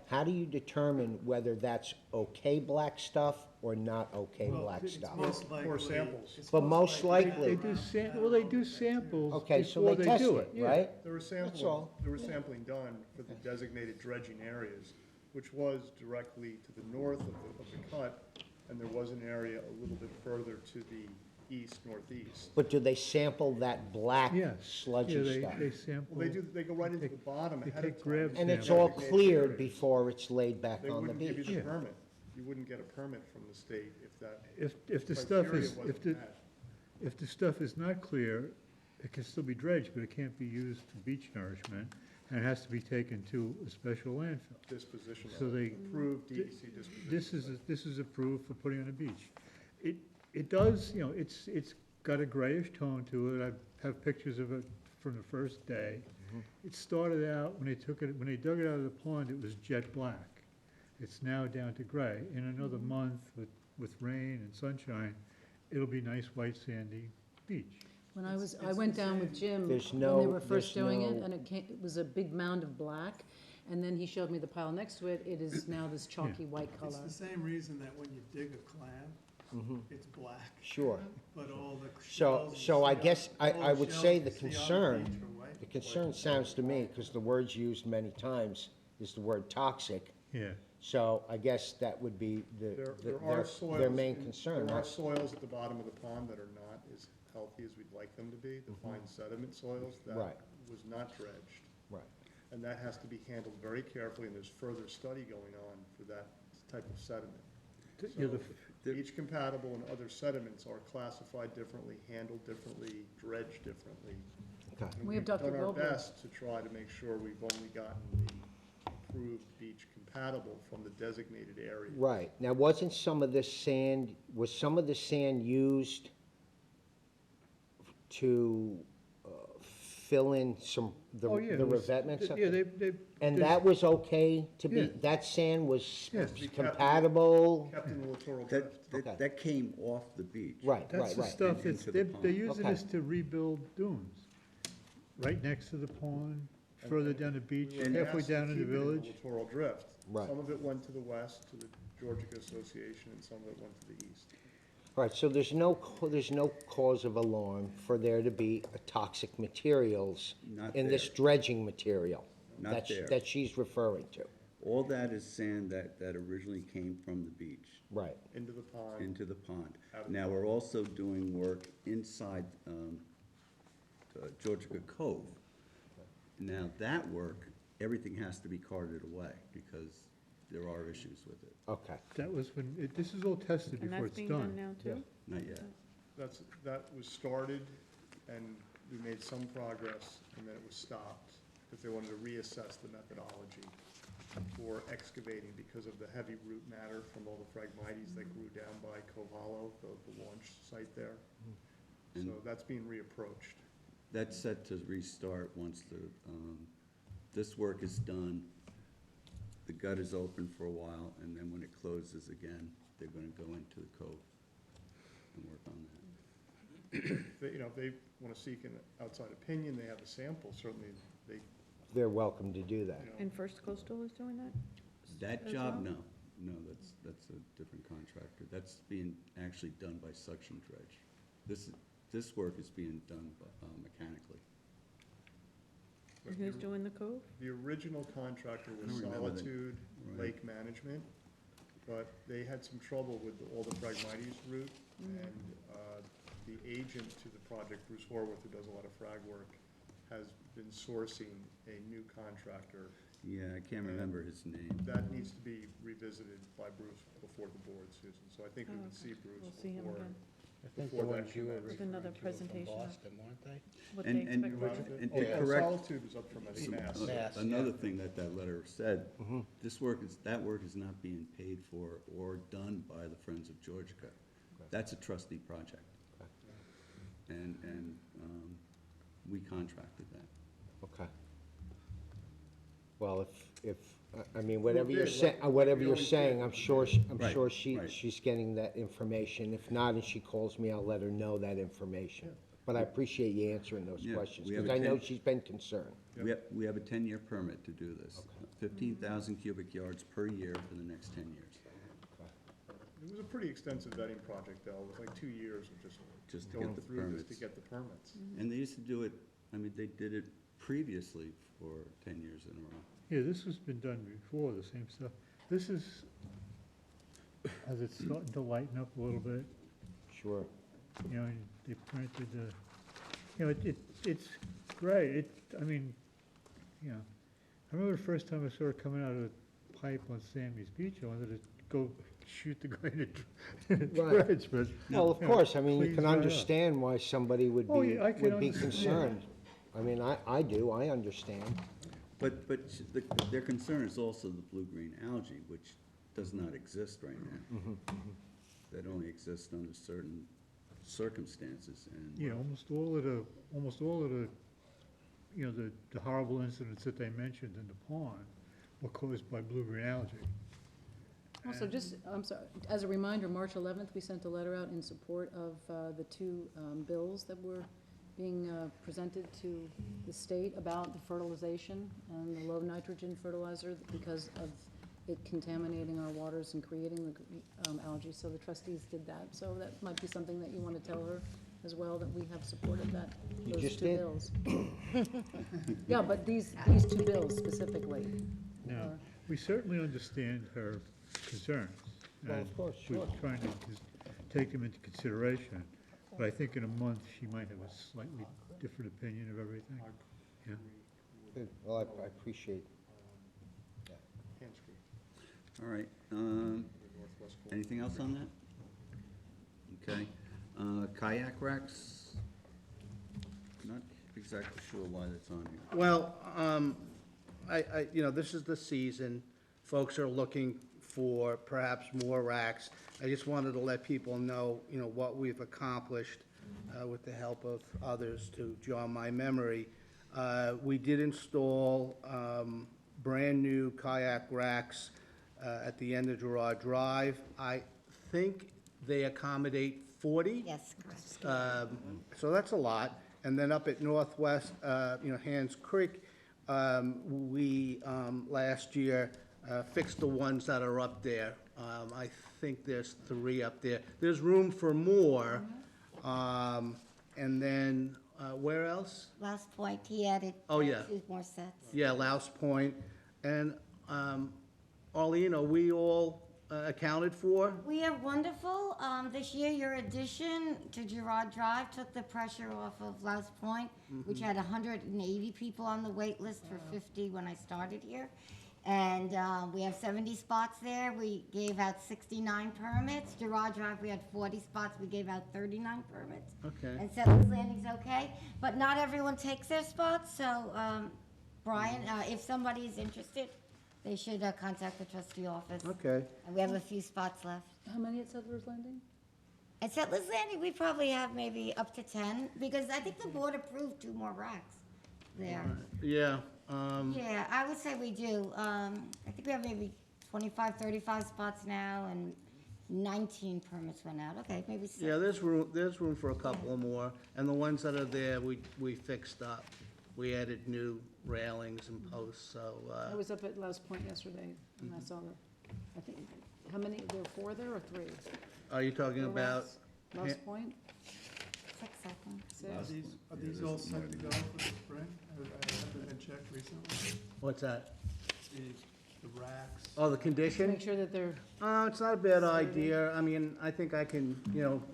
how do you determine whether that's okay black stuff or not okay Well, black it's stuff? most likely- Or samples. it's But most likely, They do samples okay, so before they they test do it, it. Yeah. right? There was That's sampling, all. there was sampling done for the designated dredging areas, which was directly to the north of the cut, and there was an area a little bit further to the east, northeast. But do they sample that black Yes. sludgy Yeah, stuff? they sample. Well, they go right into the bottom they ahead of take time. grab And it's Yeah. all Designated cleared areas. before it's laid back They on the wouldn't give you beach? the Yeah. permit. You wouldn't get a permit from the state if that If the stuff criteria is, wasn't met. if the stuff is not clear, it can still be dredged, but it can't be used for beach nourishment, and it has to be taken to a special landfill. Disposition So of they- it, approved DEC disposition. This is approved for putting on the beach. It does, you know, it's got a grayish tone to it. I have pictures of it from the first day. It started out, when they dug it out of the pond, it was jet black. It's now down to gray. In another month, with rain and sunshine, it'll be nice, white, sandy beach. When I It's went the down with Jim, There's when they no- were first there's doing it, no- and it was a big mound of black, and then he showed me the pile next to it, it is now this chalky white It's color. the same reason that when you dig a clam, it's black, Sure. but all the So, shells. you so I see guess, on- I all the would shells say you the see on beach concern, are white. the concern sounds to me, because the word's used many times, is the word toxic. Yeah. So I guess that would be There are soils. their main in- concern. There are That's- soils at the bottom of the pond that are not as healthy as we'd like them to be, the fine sediment soils, that Right. was not dredged. Right. And that has to be handled very carefully, and there's further study going on for that type of sediment. Yeah, the So beach compatible and other sediments are classified differently, handled differently, dredged differently. Okay. And We have we've Dr. done our Goldberg. best to try to make sure we've only gotten the approved beach compatible from the designated area. Right. Now, wasn't some of this sand, was some of the sand used to fill in some, the Oh, yeah, the it was- revetments? Yeah, they. And there's- that was okay to be, Yeah. that sand was Yeah. compatible? Kept in the littoral drift. Okay. That came off the beach. Right, That's right, the right. stuff And that's, into the they're pond. using Okay. this to rebuild dunes. Right next to the pond, further down the beach, We were halfway asked to down in the keep it village. Littoral drift. Right. Some of it went to the west, to the Georgia Association, and some of it went to the east. All right, so there's no cause of alarm for there to be toxic materials Not in this there. dredging material? Not that sh- there. That she's referring to? All that is sand that originally came from the beach Right. Into the pond. into the pond. Out of Now, the we're also doing work inside Georgia Cove. Now, that work, everything has to be carted away because there are issues with it. Okay. That was when, this is all tested And before that's it's being done. done now too? Not yet. That was started, and we made some progress, and then it was stopped, because they wanted to reassess the methodology for excavating because of the heavy root matter from all the Phragmites that grew down by Cove Hollow, the launch site there. So And- that's being reapproached. That's set to restart once this work is done. The gut is open for a while, and then when it closes again, they're gonna go into the cove and work on that. If they want to seek an outside opinion, they have a sample, certainly they, They're welcome to do that. And First Coastal is doing that? That as job, well? no, that's a different contractor. That's being actually done by suction dredge. This work is being done mechanically. And who's doing the cove? the original contractor was I don't remember the- Solitude right. Lake Management, but they had some trouble with all the Phragmites route, and the agent to the project, Bruce Horwath, who does a lot of frag work, has been sourcing a new contractor. Yeah, I can't remember his name. That needs to be revisited by Bruce before the board, Susan, so I think we Oh, would okay. see Bruce We'll see him before. again. I think Before the that ones you were commences. With another referring to were from presentation of Boston, weren't they? what And- they and- expect. and Oh, to yeah, correct- Solitude was up from, I think, Mass. Mass, Another yeah. thing that letter said, that work is not being paid for or done by the Friends of Georgia. That's a trustee project. And we contracted that. Okay. Well, I mean, whatever Well, you're did, saying, like, whatever we you're always saying, did. I'm sure, Right, right. she's getting that information. If not, and she calls me, I'll let her know that information. But I appreciate you answering those Yeah, questions, we have because I a know 10 she's been concerned. We have a 10-year permit to do this. 15,000 cubic yards per year for the next 10 years. It was a pretty extensive vetting project, though, it was like 2 years of Just to going get the through this permits. to get the permits. And they used to do it, they did it previously for 10 years in a row. Yeah, this has been done before, the same stuff. This is, as it's starting to lighten up a little bit, Sure. you know, and they planted the, you know, it's great. I mean, you know, I remember the first time I saw it coming out of the pipe on Sammy's Beach, I wanted to go shoot the guy in the Right. dredge, but. Well, of you know, course, I mean, you cleans can right up. understand why somebody would Oh, be, yeah, I can would be understand. concerned. I mean, I do, I understand. But their concern is also the blue-green algae, which does not exist right now. That only exists under certain circumstances, and. Yeah, almost all of the, you know, the horrible incidents that they mentioned in the pond were caused by blue-green algae. Also, just, I'm sorry, as a reminder, March 11th, we sent a letter out in support of the two bills that were being presented to the state about the fertilization and the low nitrogen fertilizer because of it contaminating our waters and creating the algae. So the trustees did that. So that might be something that you want to tell her as well, that we have supported that, You those just two did. bills. Yeah, but these two bills specifically. Now, we certainly understand her concerns. Well, and of course, sure. We're trying to just take them into consideration, but I think in a month, she might have a slightly different opinion of everything. Yeah. Good. Well, I appreciate that. Hands-free. All right, Northwest corner. anything else on that? Okay, kayak racks, not exactly sure why that's on here. Well, this is the season. Folks are looking for perhaps more racks. I just wanted to let people know, what we've accomplished with the help of others to jog my memory. We did install brand-new kayak racks at the end of Gerard Drive. I think they accommodate 40. Yes, correct. So that's a lot. And then up at Northwest, Hands Creek, we, last year, fixed the ones that are up there. I think there's 3 up there. There's room for more. And then, where else? Last point, he added. Oh, yeah. 2 more sets. Yeah, Louse Point. And, Arlene, are we all accounted for? We are wonderful. This year, your addition to Gerard Drive took the pressure off of Louse Point, which had 180 people on the wait list for 50 when I started here. And we have 70 spots there. We gave out 69 permits. Gerard Drive, we had 40 spots. We gave out 39 permits. Okay. And Settlers Landing's okay, but not everyone takes their spots. So, Brian, if somebody is interested, they should contact the trustee office. Okay. And we have a few spots left. How many at Settlers Landing? At Settlers Landing, we probably have maybe up to 10, because I think the board approved 2 more racks there. Yeah. Yeah, I would say we do. I think we have maybe 25, 35 spots now, and 19 permits went out. Okay, maybe 6. Yeah, there's room for a couple of more. And the ones that are there, we fixed up. We added new railings and posts, so, I was up at Louse Point yesterday, and I saw I think, how many, there were 4 there or 3? are you talking Four about? racks. Louse Point? 6, I think. 6? Are these all set to go for the spring? Have they been checked recently? What's that? The racks? Oh, the condition? Make sure that they're, It's not a bad idea. I mean, I think I can,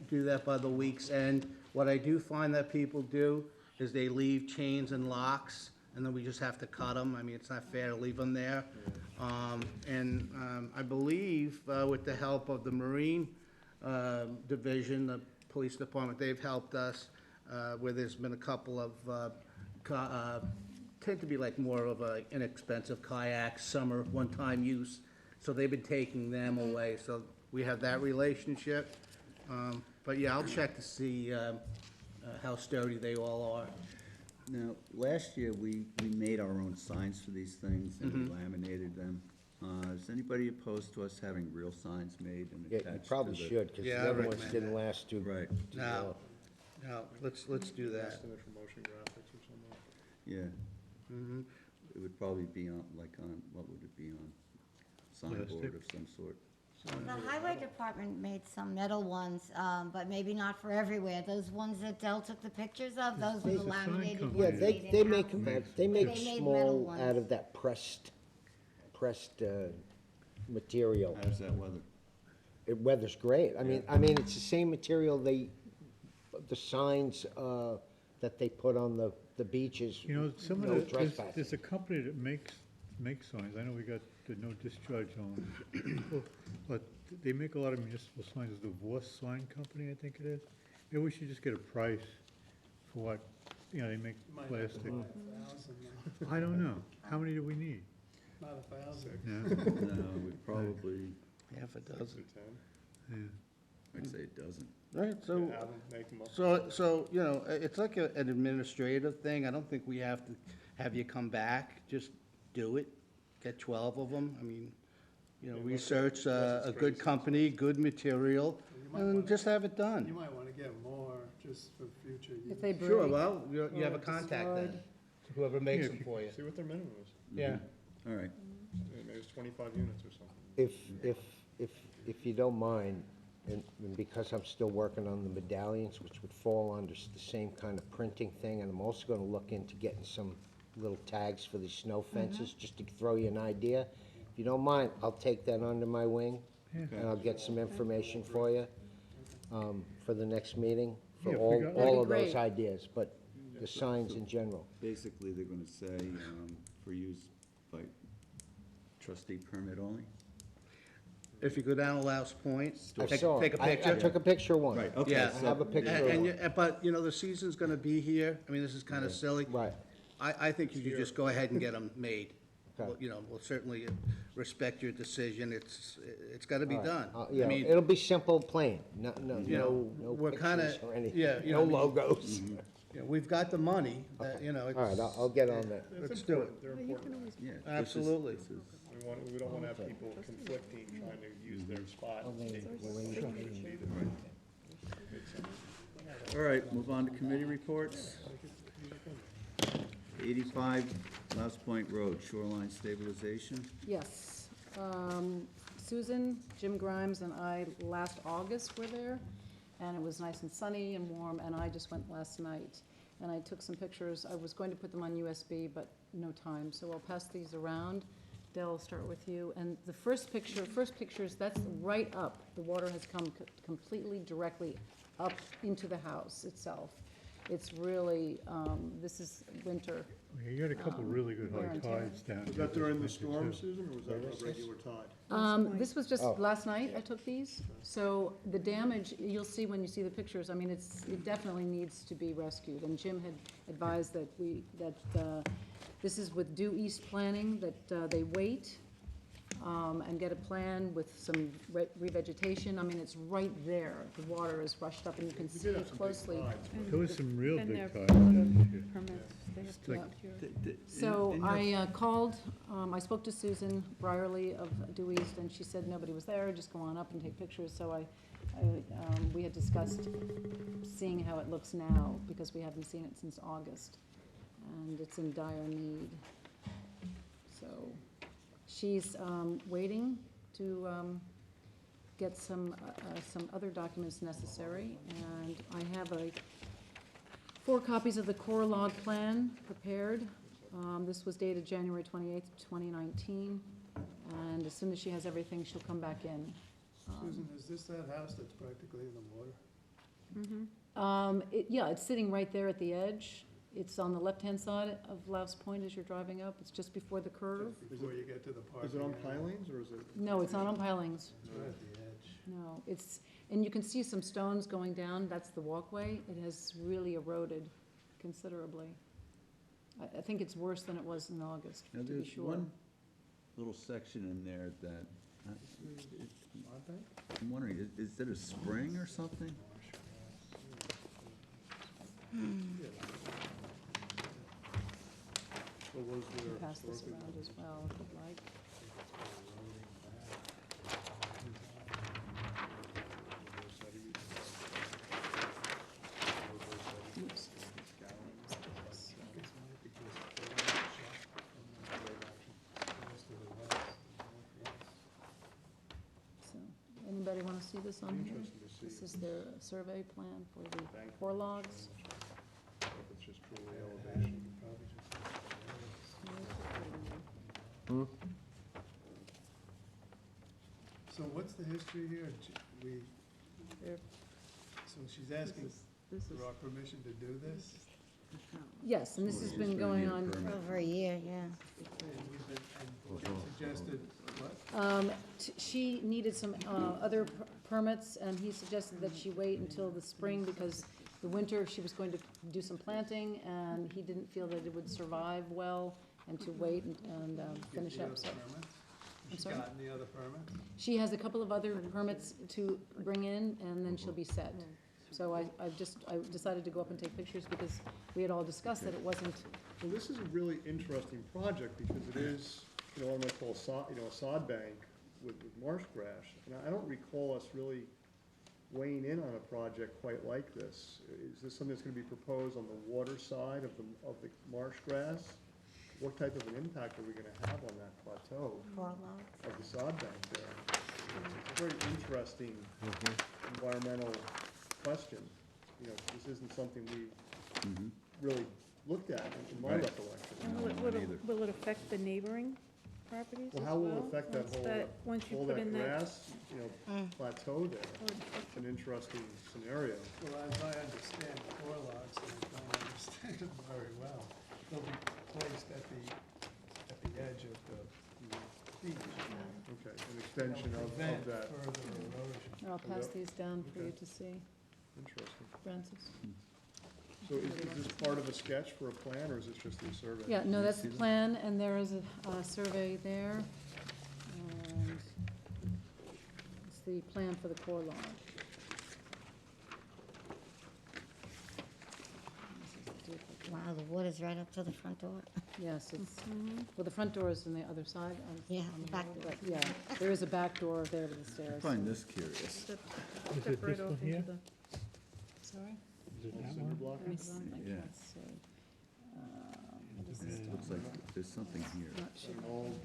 do that by the week's end. What I do find that people do is they leave chains and locks, and then we just have to cut them. I mean, it's not fair to leave them there. I believe, with the help of the Marine Division, the Police Department, they've helped us, where there's been a couple of, tend to be like more of a inexpensive kayaks, summer, one-time use. So they've been taking them away, so we have that relationship. But yeah, I'll check to see how sturdy they all are. Now, last year, we made our own signs for these things, and we laminated them. Is anybody opposed to us having real signs made and Yeah, attached you to probably the- should, because the Yeah, I other ones recommend didn't that. last too. Right, too No. long. No, let's do that. Estimate for motion graphics or something. yeah. Mhm. It would probably be on, what would it be on? Signboard Plastic. of some sort. The highway department made some metal ones, but maybe not for everywhere. Those ones that Dell took the pictures of, those were the There's a sign laminated company. ones. Yeah, they made make, in-house. they make They made metal small ones. out of that pressed material. How does that weather? It weathers great. I mean, it's the same material the signs, that they put on the beaches. Some no of the, trespassing. there's a company that makes signs. I know we got the no discharge zone. But they make a lot of municipal signs. The Voss Sign Company, I think it is. Maybe we should just get a price for what, they make plastic. I don't know. How many do we need? Not 1,000. Yeah, No, we probably, Half a dozen. 10. yeah. I'd say it doesn't. Right, so, Have them make them up. so, it's like an administrative thing. I don't think we have to have you come back. Just do it. Get 12 of them. I mean, research a good company, good material, and just have it You done. might wanna get more, just for future use. If they break. Sure, well, you have a or contact destroyed. then, whoever makes them for you. See what their minimum is. Yeah. All right. Maybe it's 25 units or something. If you don't mind, and because I'm still working on the medallions, which would fall under the same kind of printing thing, and I'm also gonna look into getting some little tags for the snow fences, just to throw you an idea. If you don't mind, I'll take that under my wing, and I'll get some information for you, for the next meeting, for Yeah, if we all, got- all of That'd be those great. ideas, but the signs in general. Basically, they're gonna say, for use by trustee permit only? If you go down Louse Point, I take saw take it. a I picture. took a picture of one. Right, okay. Yeah. I have a picture of And, one. but, the season's gonna be here, I mean, this is kinda silly. Right. I think you should just go ahead and get them made. Okay. We'll certainly respect your decision, it's gotta be All right. done. Yeah, I mean, it'll be simple, plain, no, you know, no we're kinda, pictures or anything. yeah, No logos. we've got the money, it's. All right, I'll get on that. Let's do it. They're important. Yeah. Absolutely. We don't want to have people conflicting, trying to use their spot. All right, move on to committee reports. 85 Louse Point Road, Shoreline Stabilization. Yes. Susan, Jim Grimes, and I last August were there, and it was nice and sunny and warm, and I just went last night. And I took some pictures. I was going to put them on USB, but no time, so I'll pass these around. Dale, I'll start with you. And the first pictures, that's right up. The water has come completely directly up into the house itself. It's really, this is winter. You got a couple really good wear high and tear. tides down. Was there that during the this winter, storm, too. Susan, or was that a regular tide? This was just Oh. last night I took these. So the damage, you'll see when you see the pictures, I mean, it definitely needs to be rescued. And Jim had advised that this is with due east planning, that they wait and get a plan with some revegetation. I mean, it's right there. The water is rushed up and you can see did have it some big closely. tides, but- There was some real Been big there for tides a lot this of year. permits, they have to like- secure. So I called, I spoke to Susan Brierly of Due East, and she said nobody was there, just go on up and take pictures. So we had discussed seeing how it looks now, because we haven't seen it since August, and it's in dire need. So she's waiting to get some other documents necessary, and I have 4 copies of the core log plan prepared. This was dated January 28th, 2019, and as soon as she has everything, she'll come back in. Susan, is this that house that's practically in the water? Yeah, it's sitting right there at the edge. It's on the left-hand side of Louse Point as you're driving up. It's just before the curve. Before you get to the parking Is it on area? pilings, or is it? No, it's not on pilings. It's right at the edge. No, and you can see some stones going down. That's the walkway. It has really eroded considerably. I think it's worse than it was in August, Now, to be there's sure. one little section in there that, I'm wondering, is it a spring or something? Or was I can there pass this historically- around as well, if you'd like. Oops. So, anybody want to see this on here? Interesting to see This is their survey plan for the core logs. if it's just truly elevation. So what's the history here? There. So she's asking This is for our permission to do this? Yes, and this has been going on. For over a year, yeah. And suggested what? She needed some other permits, and he suggested that she wait until the spring, because the winter, she was going to do some planting, and he didn't feel that it would survive well, and to wait and finish Get up. the So other permits? I'm She sorry? gotten the other permits? she has a couple of other permits to bring in, and then she'll be set. So I decided to go up and take pictures, because we had all discussed that it wasn't, Well, this is a really interesting project, because it is, what I'm gonna call a sod bank with marsh grass. And I don't recall us really weighing in on a project quite like this. Is this something that's gonna be proposed on the water side of the marsh grass? What type of an impact are we gonna have on that plateau of the sod bank there? It's a very interesting environmental question. You know, this isn't something we really looked at in my Right. recollection. And will it affect the neighboring properties as Well, well? how will it affect that Once you whole put that in that, grass, plateau there? It's an interesting scenario. Well, as I understand core logs, and I don't understand them very well, they'll be placed at the edge of the beach. Okay, an extension They'll of prevent that, further erosion. I'll pass these down for you to see, interesting. Francis. So is this part of a sketch for a plan, or is this just a survey? Yeah, no, you that's see the that? plan, and there is a survey there. And it's the plan for the core lodge. Wow, the water's right up to the front door. Yes, it's, well, the front door is on the other side. Yeah, on the back road, door. but yeah, there is a back door there with the I stairs. find this curious. step Is it right this off one into here? the, Sorry? Is it that Cinder one? block? Let me see, I Yeah. can't see. What is this? Looks like there's something here. Not sure. An old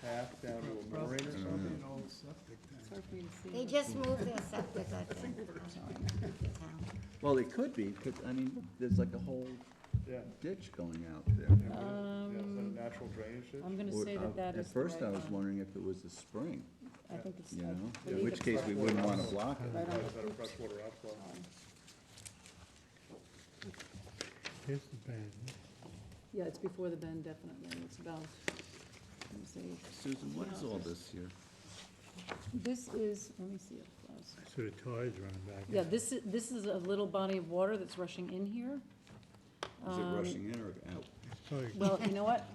path down to a mooring or Probably something? an old septic It's tank. hard for me to see. They just moved their septic, I think. The town. Well, it could be, because, I mean, there's like a whole Yeah. ditch going out there. Yeah, is that a natural drainage ditch? I'm gonna Or, say that that is At the first, I right was one. wondering if it was a spring, I think it's, you I know, in believe which it's case we right- wouldn't want to block it. right on Is that a the, freshwater outflow? Here's the bend. yeah, it's before the bend, definitely. It's about, let me see. Susan, what is all this here? This is, let me see it close. So the tide's running back. Yeah, this is a little body of water that's rushing in here. Is it rushing in or out? Probably Well, you know what?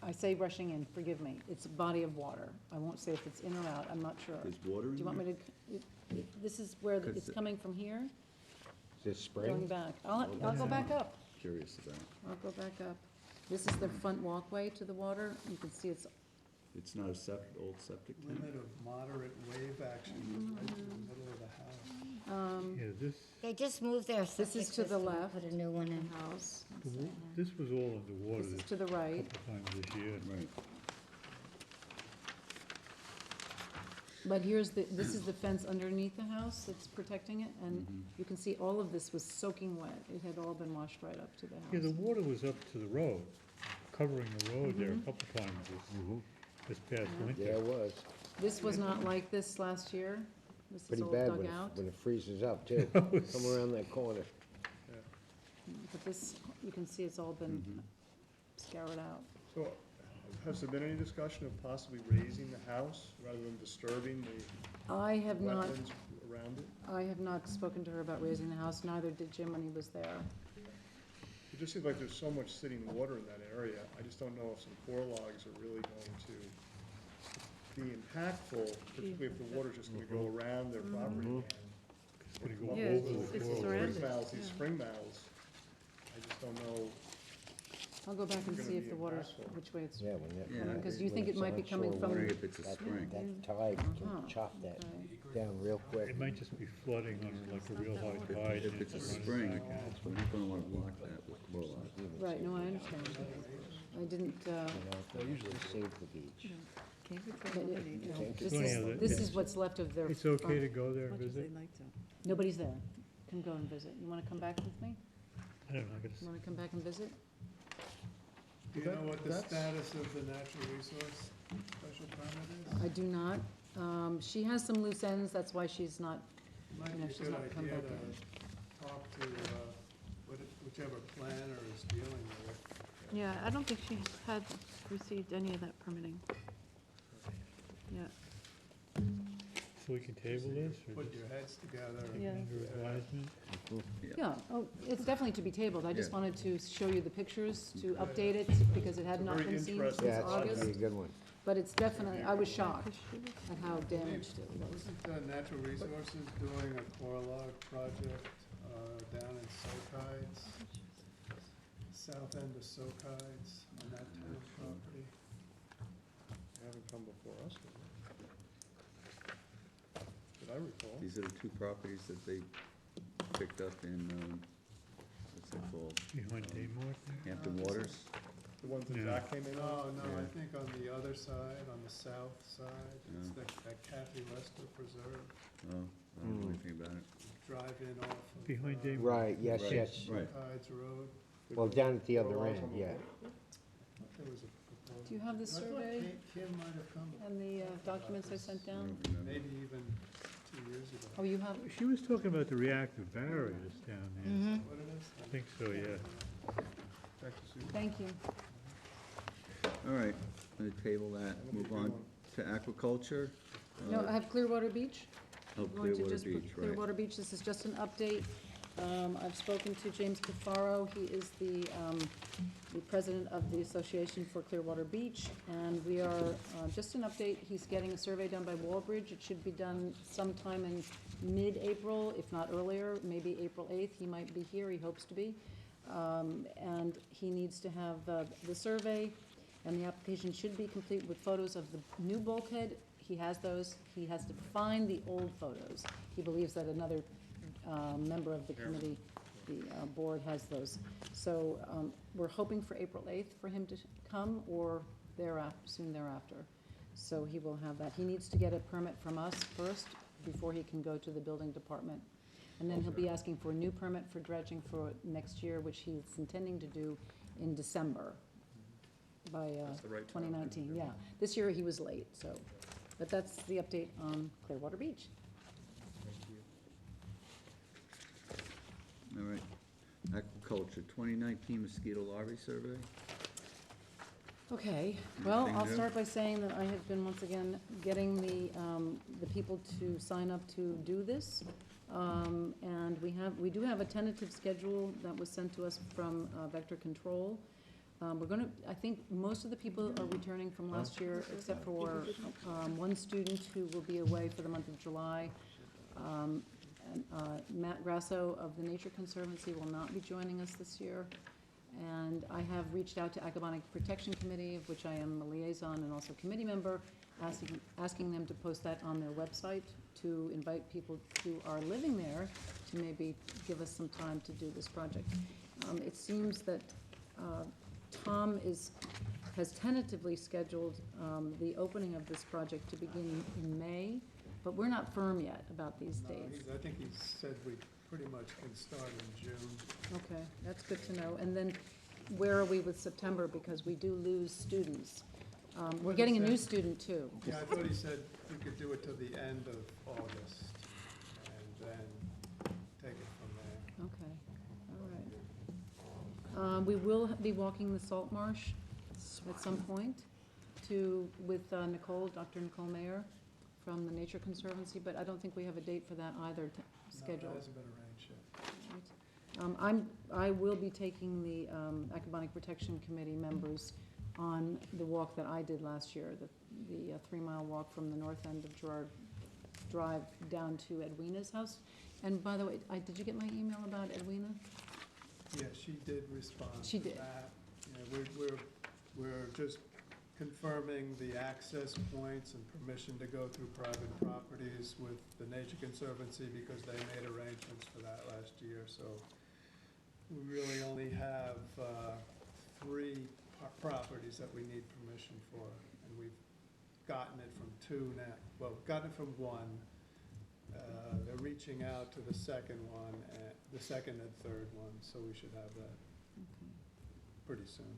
I say rushing in, forgive me. It's a body of water. I won't say if it's in or out, I'm not sure. There's water in Do you want there? me to, this is where Because it's the- coming from here, Is this going spring? back. I'll go back up. Curious about it. I'll go back up. This is the front walkway to the water. You can see it's, It's not a old septic tank? Limit of moderate wave action is right in the middle of the house. Yeah, this, They just moved their This septic is to the system, left. put a new one in. house. this was all underwater This is this to the right. couple times this year. Right. But here's this is the fence underneath the house that's protecting it, and you can see all of this was soaking wet. It had all been washed right up to the Yeah, the house. water was up to the road, covering the road there a couple times this past winter. Yeah, it was. This was not like this last year. This is Pretty all bad dug when out. when it freezes up, too. Come around that corner. But this, you can see it's all been scoured out. So, has there been any discussion of possibly raising the house rather than disturbing the I have not, wetlands around it? I have not spoken to her about raising the house, neither did Jim when he was there. It just seems like there's so much sitting water in that area. I just don't know if some core logs are really going to be impactful, particularly if the water's just gonna go around their property line. It's gonna go Yeah, over the it's road. surrounded. Spring mouths, these yeah. spring mouths, I just don't know. I'll go back and Gonna see if be the water's, impactful. which way it's Yeah, when that. Yeah, coming, because you when think it it's might be on coming shore from. Wondering water, if it's a that- spring. That tide Uh-huh, can chop that okay. down real quick. It might just be flooding on like a real high tide. If and it's a running spring, back out. we're not gonna wanna block that with core logs. Right, no, I understand. I didn't, You know, to save the beach. but it- you know, Can't this control is, it. this is what's left of their. It's okay front- to go there and visit? Nobody's there. Can go and visit. You wanna come back with me? I don't know, I gotta You wanna come back and visit? Do you know what the status of the natural resource special permit I is? do not. She has some loose ends, that's why she's not, Might you be know, a she's good not come idea back to in. talk to whichever planner is dealing with it. Yeah, I don't think she had received any of that permitting. Yeah, So we can table this, or Put just your heads together. Yeah. under advisement? Yeah, oh, it's definitely to be tabled. I just Yeah. wanted to show you the pictures, to update it, because it had It's a not very been seen interesting since Yeah, it's August. gonna be a good one. But it's definitely, I was shocked at how damaged it was. Isn't Natural Resources doing a core log project down in Sokides? South end of Sokides on that town property? They haven't come before us. I recall. These are the two properties that they picked up in, what's that called? Behind Daymore? Hampton Waters? The ones that Yeah. Zach came in No, on? no, I Yeah. think on the other side, on the south side, it's Yeah. that Kathy Lester Preserve, Oh, I don't know anything about it. drive in off of. Behind Daymore. Right, yes, Right, yes. Right. Tides Road. Well, down at the other Shoreline end, on the yeah. left. There was a proposal. Do you have the I thought survey Kim might have come, and the documents I sent I down? don't remember. maybe even 2 years ago. Oh, you have, She was talking about the reactive barriers down there. What it is? I think so, yeah. Thank you, Susan. thank you. All right, I'm gonna table that, That'll be a move good on one. to aquaculture. No, I have Clearwater Beach. Oh, I'm going to Clearwater just put Beach, right. Clearwater Beach, this is just an update. I've spoken to James Cafaro, he is the president of the Association for Clearwater Beach, and we are, just an update, he's getting a survey done by Wallbridge, it should be done sometime in mid-April, if not earlier, maybe April 8th, he might be here, he hopes to be. And he needs to have the survey, and the application should be complete with photos of the new bulkhead. He has those. He has to find the old photos. He believes that another member of the committee, the board, has those. So we're hoping for April 8th for him to come, or soon thereafter. So he will have that. He needs to get a permit from us first before he can go to the building department. And then he'll be asking for a new permit for dredging for next year, which he's intending to do in December by That's the right time to 2019, do it. yeah. This year he was late, so, but that's the update on Clearwater Beach. All right, aquaculture, 2019 mosquito larvae survey. Okay, well, Anything I'll new? start by saying that I have been, once again, getting the people to sign up to do this. And we do have a tentative schedule that was sent to us from Vector Control. We're gonna, I think most of the people are returning from last year, except for one student who will be away for the month of July. And Matt Grasso of the Nature Conservancy will not be joining us this year. And I have reached out to Aquaculture Protection Committee, of which I am a liaison and also committee member, asking them to post that on their website to invite people who are living there to maybe give us some time to do this project. It seems that Tom has tentatively scheduled the opening of this project to begin in May, but we're not firm yet about these No, dates. I think he said we pretty much can start in June. Okay, that's good to know. And then where are we with September? Because we do lose students. We're What getting a is new that? student too. Yeah, I thought he said we could do it till the end of August, and then take it from there. Okay, all right. We will be walking the salt marsh at some point with Nicole, Dr. Nicole Mayer from the Nature Conservancy, but I don't think we have a date for that either scheduled. No, that hasn't been arranged yet. Right. I will be taking the Aquaculture Protection Committee members on the walk that I did last year, the 3-mile walk from the north end of Gerard Drive down to Edwina's house. And by the way, did you get my email about Edwina? Yeah, she did respond She to did. that. Yeah, we're just confirming the access points and permission to go through private properties with the Nature Conservancy because they made arrangements for that last year, so we really only have 3 properties that we need permission for, and we've gotten it from 2 now, well, gotten it from 1. They're reaching out to the second one, the second and third one, so we should have that pretty soon.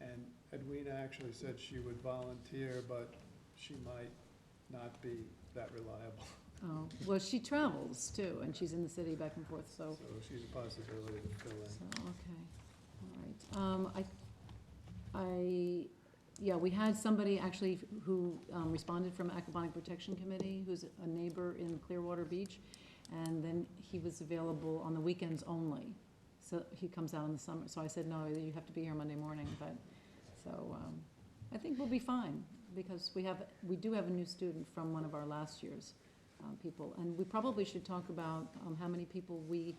And Edwina actually said she would volunteer, but she might not be that reliable. Oh, well, she travels too, and she's in the city back and forth, so. So she's a possibility to fill in. So, okay, all right. Yeah, we had somebody actually who responded from Aquaculture Protection Committee, who's a neighbor in Clearwater Beach, and then he was available on the weekends only. So he comes out in the summer, so I said, no, you have to be here Monday morning, but, so, I think we'll be fine, because we do have a new student from one of our last year's people, and we probably should talk about how many people we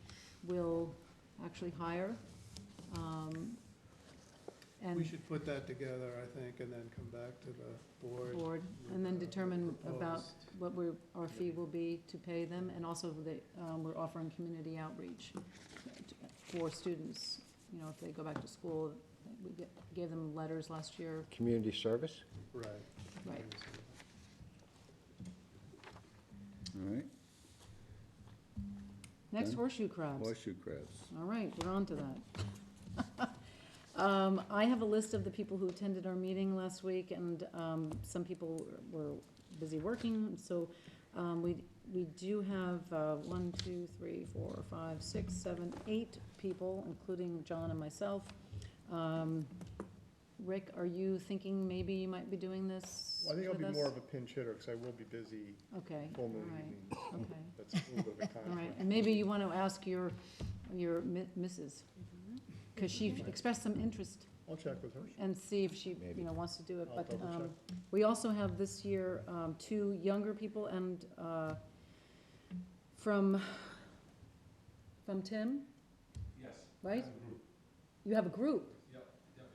will actually hire. We and should put that together, I think, and then come back to the board. and then determine about proposed. what our fee will be to pay them, and also we're offering community outreach for students. You know, if they go back to school, we gave them letters last year. Community service? Right. Right. All right, Next, Done? horseshoe crabs. horseshoe crabs. All right, we're on to that. I have a list of the people who attended our meeting last week, and some people were busy working, so we do have 1, 2, 3, 4, 5, 6, 7, 8 people, including John and myself. Rick, are you thinking maybe you might be doing this Well, I think I'll with be us? more of a pinch hitter, because I will be busy Okay, full all moon right, evenings. okay. That's a little bit of a All right, conflict. and maybe you want to ask your missus, because she expressed some interest, I'll check with her. and see if she, Maybe. wants to do it. I'll But double check. we also have this year 2 younger people, and from Tim, Yes. right? You have a group?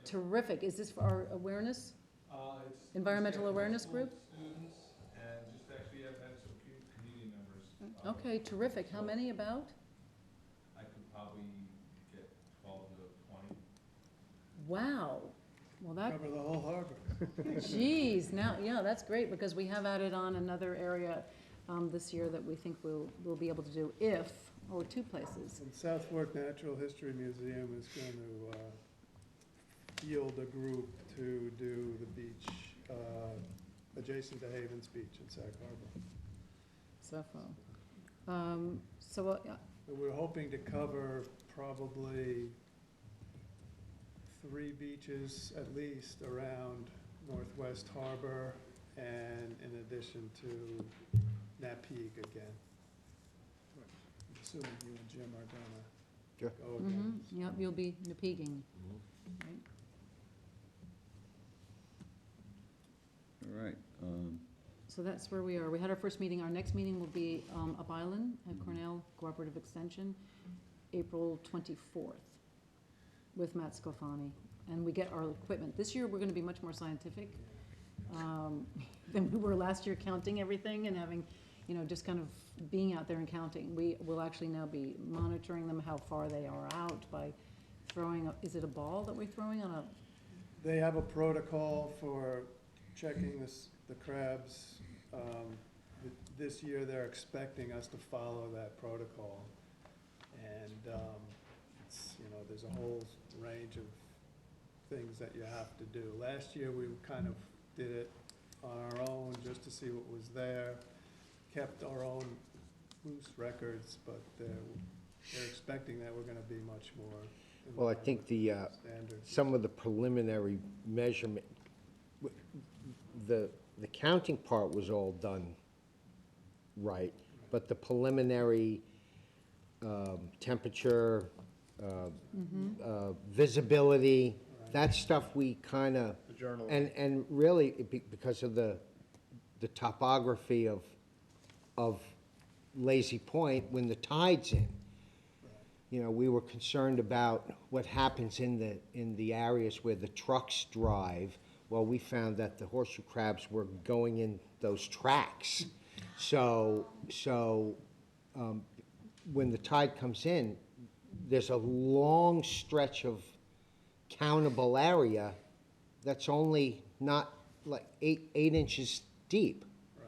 Terrific. Is this for our awareness? It's. Environmental awareness group? Students, and just actually have had some community members. Okay, terrific. How many about? I could probably get 12 to 20. Wow. Well, that, Cover the whole harbor. geez, now, yeah, that's great, because we have added on another area this year that we think we'll be able to do or 2 places. And South Fork Natural History Museum is going to field a group to do the beach adjacent to Havens Beach in Sag Harbor. So far. So, So we're hoping to cover probably 3 beaches at least around Northwest Harbor, and in addition to Napeague again. I'm assuming you and Jim are Sure. gonna go again. yep, you'll be Napeaging, right? All right, So that's where we are. We had our first meeting. Our next meeting will be up island at Cornell Cooperative Extension, April 24th, with Matt Scalfani. And we get our equipment. This year, we're gonna be much more scientific than we were last year, counting everything and having, just kind of being out there and counting. We will actually now be monitoring them, how far they are out by throwing, is it a ball that we're throwing on a, They have a protocol for checking the crabs. This year, they're expecting us to follow that protocol. And, there's a whole range of things that you have to do. Last year, we kind of did it on our own, just to see what was there, kept our own loose records, but they're expecting that we're gonna be much more in Well, I line think with the, standards. some of the preliminary measurement, the counting part was all done right, but the preliminary temperature, visibility, that stuff we kind of, The journal. and really, because of the topography of Lazy Point, when the tide's in, we were concerned about what happens in the areas where the trucks drive. Well, we found that the horseshoe crabs were going in those tracks. So when the tide comes in, there's a long stretch of countable area that's only not like 8 inches deep. Right.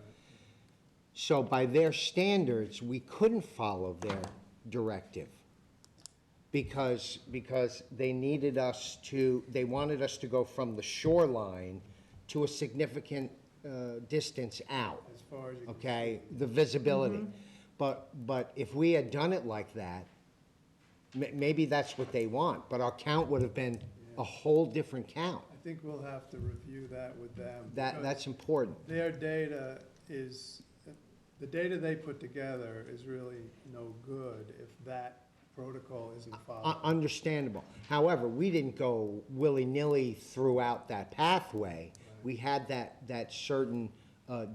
So by their standards, we couldn't follow their directive because they wanted us to go from the shoreline to a significant distance out, As far as you can okay, the visibility. But if we had done it like that, maybe that's what they want, but our count would have been a whole different count. I think we'll have to review that with them. That's important. Their data is, the data they put together is really no good if that protocol isn't followed. Understandable. However, we didn't go willy-nilly throughout that pathway. We had that certain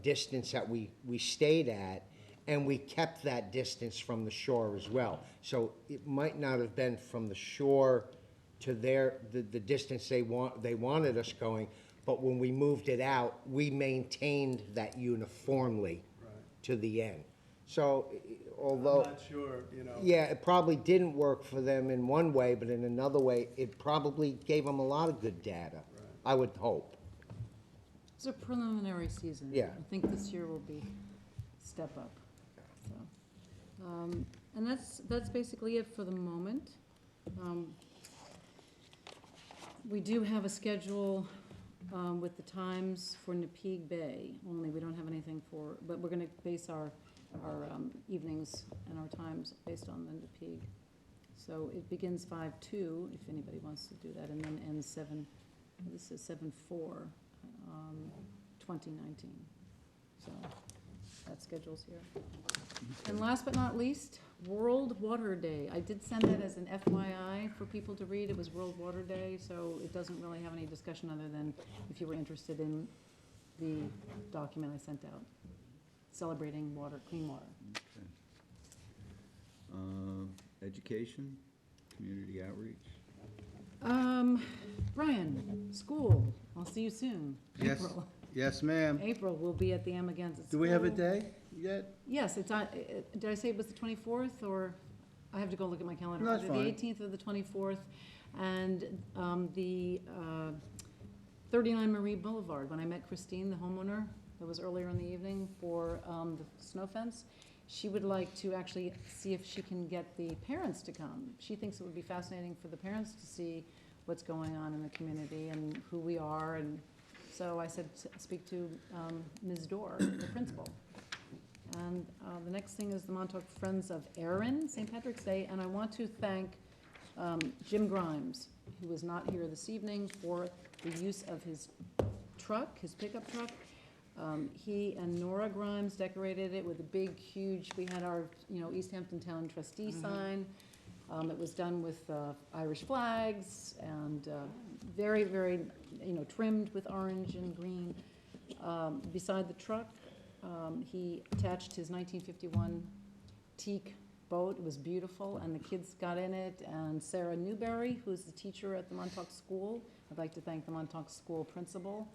distance that we stayed at, and we kept that distance from the shore as well. So it might not have been from the shore to the distance they wanted us going, but when we moved it out, we maintained that uniformly to the end. So, although. I'm not sure, you know. Yeah, it probably didn't work for them in one way, but in another way, it probably gave them a lot of good data, I would hope. It's a preliminary season. Yeah. I think this year will be step up, so. And that's basically it for the moment. We do have a schedule with the times for Napeague Bay, only we don't have anything for, but we're gonna base our evenings and our times based on the Napeague. So it begins 5/2, if anybody wants to do that, and then ends 7/4, 2019. So that schedule's here. And last but not least, World Water Day. I did send that as an FYI for people to read. It was World Water Day, so it doesn't really have any discussion other than if you were interested in the document I sent out, celebrating water, clean water. Okay. Education, community outreach. Brian, school, I'll see you soon. Yes, April. yes, ma'am. April, we'll be at the Amagansett Do we have a School. day yet? Yes, it's on, did I say it was the 24th, or, I have to go look at my calendar. No, that's Either fine. the 18th or the 24th, and the 39 Marie Boulevard, when I met Christine, the homeowner, that was earlier in the evening for the snow fence, she would like to actually see if she can get the parents to come. She thinks it would be fascinating for the parents to see what's going on in the community and who we are, and so I said, speak to Ms. Dorr, the principal. And the next thing is the Montauk Friends of Erin, St. Patrick's Day, and I want to thank Jim Grimes, who is not here this evening, for the use of his truck, his pickup truck. He and Nora Grimes decorated it with a big, huge, we had our, East Hampton Town trustee sign. It was done with Irish flags and very, very, trimmed with orange and green. Beside the truck, he attached his 1951 teak boat. It was beautiful, and the kids got in it. And Sarah Newberry, who's the teacher at the Montauk School, I'd like to thank the Montauk School principal.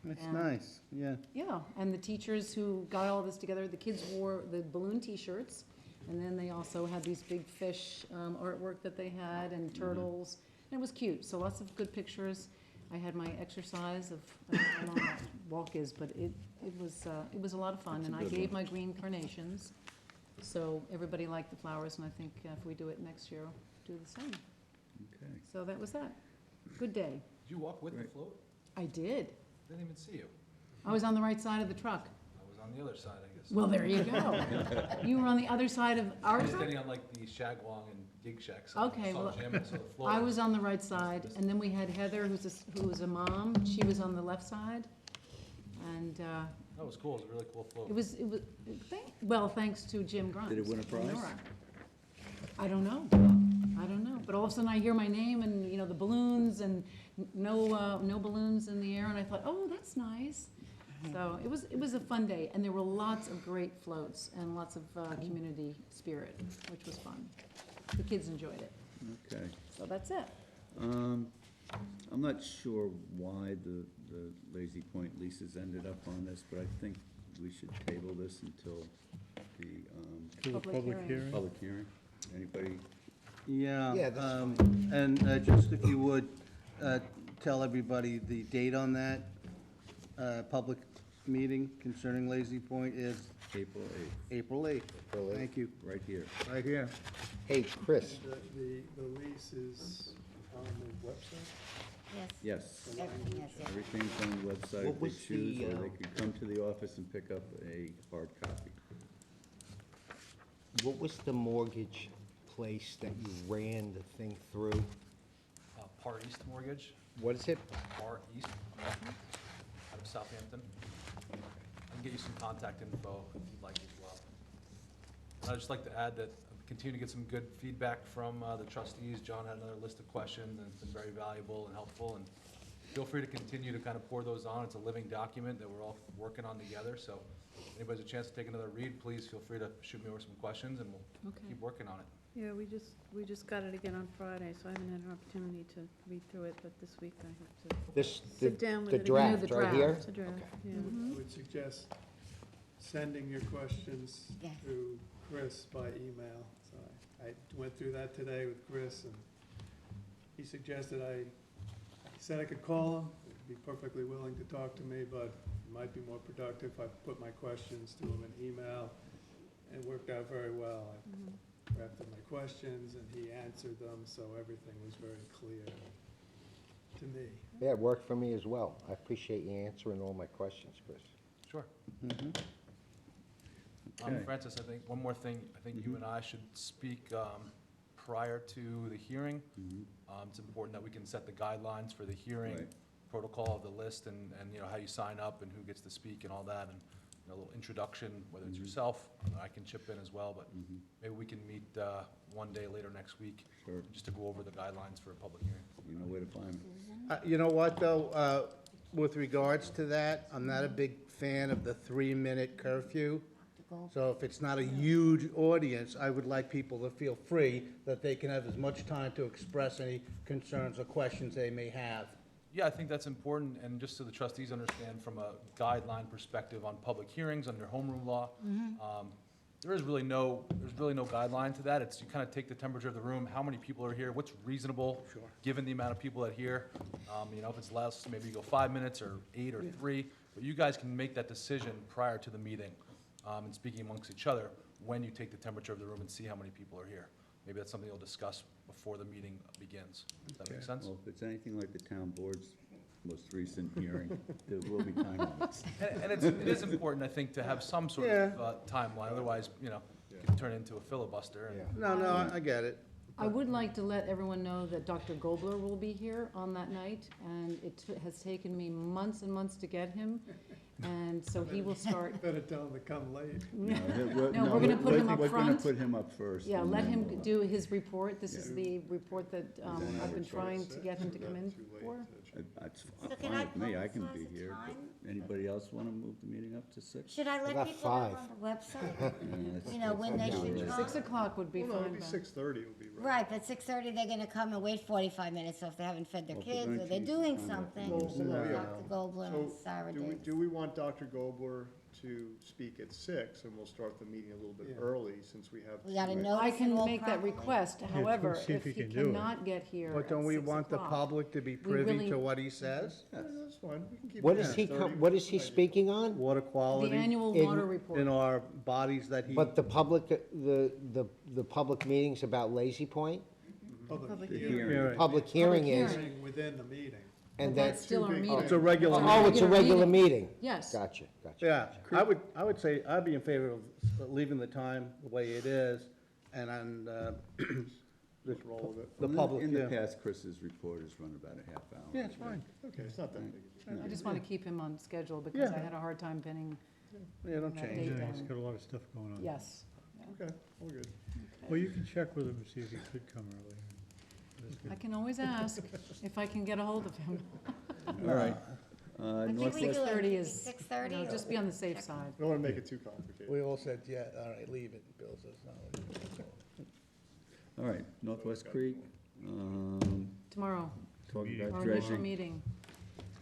That's And- nice, yeah. Yeah, and the teachers who got all this together, the kids wore the balloon T-shirts, and then they also had these big fish artwork that they had, and turtles, and it was cute, so lots of good pictures. I had my exercise of, I don't know how walk is, but it was a lot of fun, and I gave my green carnations, so everybody liked the flowers, and I think if we do it next year, we'll do the same. Okay. So that was that. Good day. Did you walk with the Great. float? I did. Didn't even see you. I was on the right side of the truck. I was on the other side, I guess. Well, there you go. You were on the other side of I our was side? standing on like the Shagwong and Gig Shack side. Okay, Saw well, Jim and saw the float. I was on the right side, and then we had Heather, who was a mom. She was on the left side. And That was cool. It was a really cool float. thanks to Jim Grimes. Did it win a and prize? Nora. I don't know. But all of a sudden I hear my name and, the balloons and no balloons in the air, and I thought, oh, that's nice. So it was a fun day, and there were lots of great floats and lots of community spirit, which was fun. The kids enjoyed it. Okay. So that's it. I'm not sure why the Lazy Point leases ended up on this, but I think we should table this until the To the Public public hearing. hearing? public hearing. Anybody? Yeah. Yeah, that's And just if you would, tell everybody the date on that public meeting concerning Lazy Point is April 8th, April 8th. April 8th. Thank you. right here. Right here. Hey, Chris, The lease is on the website? Yes, Yes. everything is it. Everything's on the website. What If they was choose, the, or they could come to the office and pick up a hard copy. what was the mortgage place that you ran the thing through? Par East Mortgage, What is it? Par East, out of Southampton. I can get you some contact info if you'd like as well. And I'd just like to add that I continue to get some good feedback from the trustees. John had another list of questions, and it's been very valuable and helpful, and feel free to continue to kind of pour those on. It's a living document that we're all working on together, so if anybody has a chance to take another read, please feel free to shoot me over some questions, and we'll Okay. keep working on it. Yeah, we just got it again on Friday, so I haven't had an opportunity to read through it, but this week I have to This, sit down with the it again. draft right here? The draft, yeah. I would suggest sending your questions Yes. to Chris by email. So I went through that today with Chris, and he suggested he said I could call him, he'd be perfectly willing to talk to me, but it might be more productive if I put my questions to him in email. It worked out very well. I drafted my questions, and he answered them, so everything was very clear to me. Yeah, it worked for me as well. I appreciate you answering all my questions, Chris. Sure. Okay. Francis, I think, one more thing, I think you and I should speak prior to the hearing. It's important that we can set the guidelines for the hearing, Right. protocol of the list, and how you sign up and who gets to speak and all that, and a little introduction, whether it's yourself, I can chip in as well, but maybe we can meet one day later next week, Sure. just to go over the guidelines for a public hearing. You know where to find me. You know what, though, with regards to that, I'm not a big fan of the 3-minute curfew. So if it's not a huge audience, I would like people to feel free that they can have as much time to express any concerns or questions they may have. Yeah, I think that's important, and just so the trustees understand from a guideline perspective on public hearings under homeroom law, there's really no guideline to that. It's, you kind of take the temperature of the room, how many people are here, what's reasonable, given the amount of people that are here. If it's less, maybe you go 5 minutes or 8 or 3, but you guys can make that decision prior to the meeting, and speaking amongst each other, when you take the temperature of the room and see how many people are here. Maybe that's something you'll discuss before the meeting begins. Does that make sense? Well, if it's anything like the town board's most recent hearing, there will be time limits. And it is important, I think, to have some sort of timeline, otherwise, it can turn into a filibuster. and- No, I get it. I would like to let everyone know that Dr. Gobler will be here on that night, and it has taken me months and months to get him, and so he will start. Better tell him to come late. No, we're gonna put him up We're gonna front. put him up first. Yeah, and let then him we'll- do his report. This is Yeah. the report that I've been trying to get him to come in for. That's So can fine I with me, I can publicize be the here. time? Anybody else wanna move the meeting up to 6? Should I let about people know on 5. the website? When they should come? 6 o'clock would be Well, no, fine. it'd be but- 6:30 would be right. Right, but 6:30, they're gonna come and wait 45 minutes, so if they haven't fed their Well, if we're kids, gonna or they're change the doing time, something, Well, Dr. Gobler and So, Sarah did. do we want Dr. Gobler to speak at 6, and we'll start the meeting a little bit Yeah. early, since we have. We gotta Right. notice I it can all make that properly. request, however, see if if he he can do it. cannot get here But don't at we 6 want the o'clock, public to be We privy really- to what he says? That's fine, we can keep it What at is he, 6:30. what is he speaking on? Water The quality annual in- water report. in our bodies that he. But the public, the public meetings about Lazy Point? Public The hearing. hearing. Public hearing is, Hearing within the meeting. and Well, then, that's still our Two big- meeting. It's a regular oh, it's a regular meeting? Yes. Gotcha. Yeah, I would say, I'd be in favor of leaving the time the way it is, and Just roll with it. the Well, public, In the yeah. past, Chris's report has run about a half hour. Yeah, it's fine. Okay, it's not that big. I just want to keep him on schedule because I Yeah. had a hard time pinning. Yeah, don't That change date. it. Yeah, he's got a lot of stuff going on. Yes. Okay, all good. Well, you can check with him and see if he could come early. That's I good. can always ask if I can get a hold of him. All right. I think we Northwest, do it 6:30 is, 6:30. you know, just be on the safe side. Don't want to make it too complicated. We all said, yeah, all right, leave it. Bill says, no. all right, Northwest Creek, Tomorrow, talking Meeting. about our initial dredging. meeting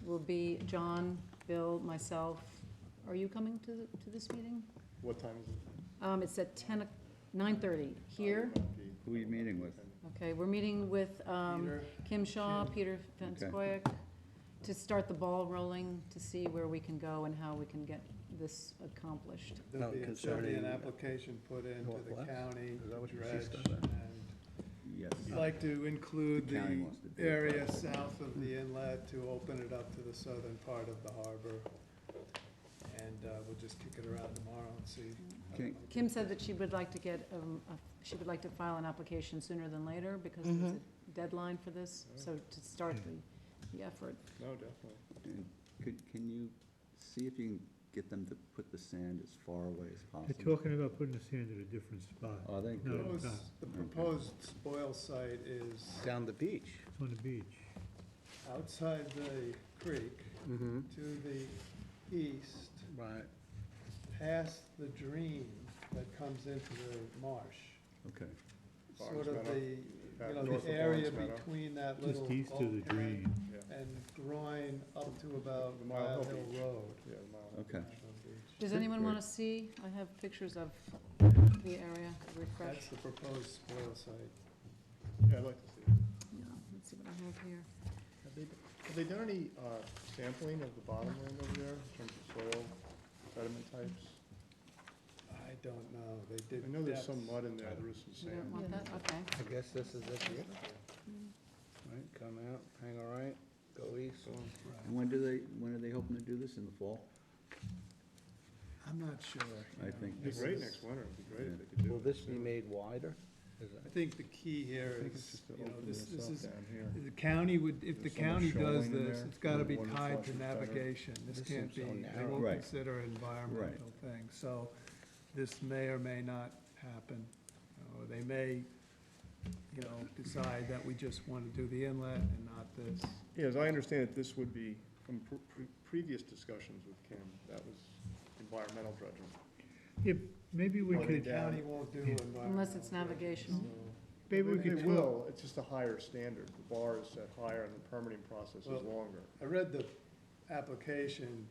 will be John, Bill, myself. Are you coming to this meeting? What time is it? It's at 9:30 here. Who are you meeting with? Okay, we're meeting with Peter. Kim Shaw, Peter Vanskoyak, to start the ball rolling, to see where we can go and how we can get this accomplished. There'll be certainly an concerning application put into the Northwest? county Is that what she's dredge, talking about? and Yes. I'd like to include The county the wants to do it. area south of the inlet to open it up to the southern part of the harbor. And we'll just kick it around tomorrow and see. Okay. Kim said that she would like to get, she would like to file an application sooner than later because there's a deadline for this, so to start the effort. No, definitely. And can you see if you can get them to put the sand as far away as They're possible? talking about putting the sand at a different spot. Are they? No, Good. it's not. The proposed spoil site is Down the beach. It's on the beach. outside the creek, Mm-hmm. to the east, Right. past the dream that comes into the marsh. Okay. Sort of Barnes the, Meadow. the North of area Barnes Meadow. between that little. Just east of the bulkhead drain. Yeah. And groin up to about The Mile Hill Road. Yeah, the Mile Hill. Okay. Does anyone want to see? I have pictures of the area to refresh. That's the proposed spoil site. Yeah, I'd like to see it. Yeah, let's see what I have here. Have they done any sampling of the bottom land over there in terms of soil, sediment types? I don't know, they did. I know there's some depths. mud in there, there is some You sand. don't want that? Okay. I guess this is it here. Right, come out, hang a right, go east. And when are they hoping to do this, in the fall? I'm not sure. I think. It'd be great next winter, it'd be great if they could do it. Will this be made wider? I think the key here I think it's is, just to you know, open this this up is, down here. the county would, if the There's so much county does shoaling in this, there, it's gotta be one tied flush to is better. navigation. This This can't seems so be, they narrow. won't Right. consider environmental things, so this may or may not happen. Or they may, you know, decide that we just wanna do the inlet and not this. Yeah, as I understand it, this would be, from previous discussions with Kim, that was environmental dredging. Yeah, maybe we Well, could, The county won't do environmental. Unless it's navigational. so- maybe we They could. will, it's just a higher standard. The bar is set higher and the permitting process is Well- longer. I read the application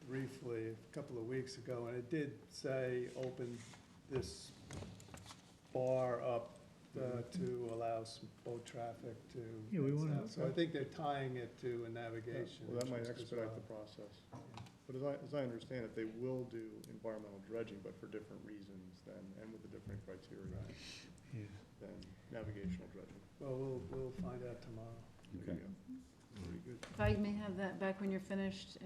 briefly a couple of weeks ago, and it did say open this bar up to allow some boat traffic to. Yeah, we get wanna- south. So I think they're tying it to a navigation. Well, that might interest as expedite well. the process. But as I understand it, they will do environmental dredging, but for different reasons than, and with a different criteria Yeah. than navigational dredging. Well, we'll find out tomorrow. There you Okay. go. Very good. If I may have that back when you're finished,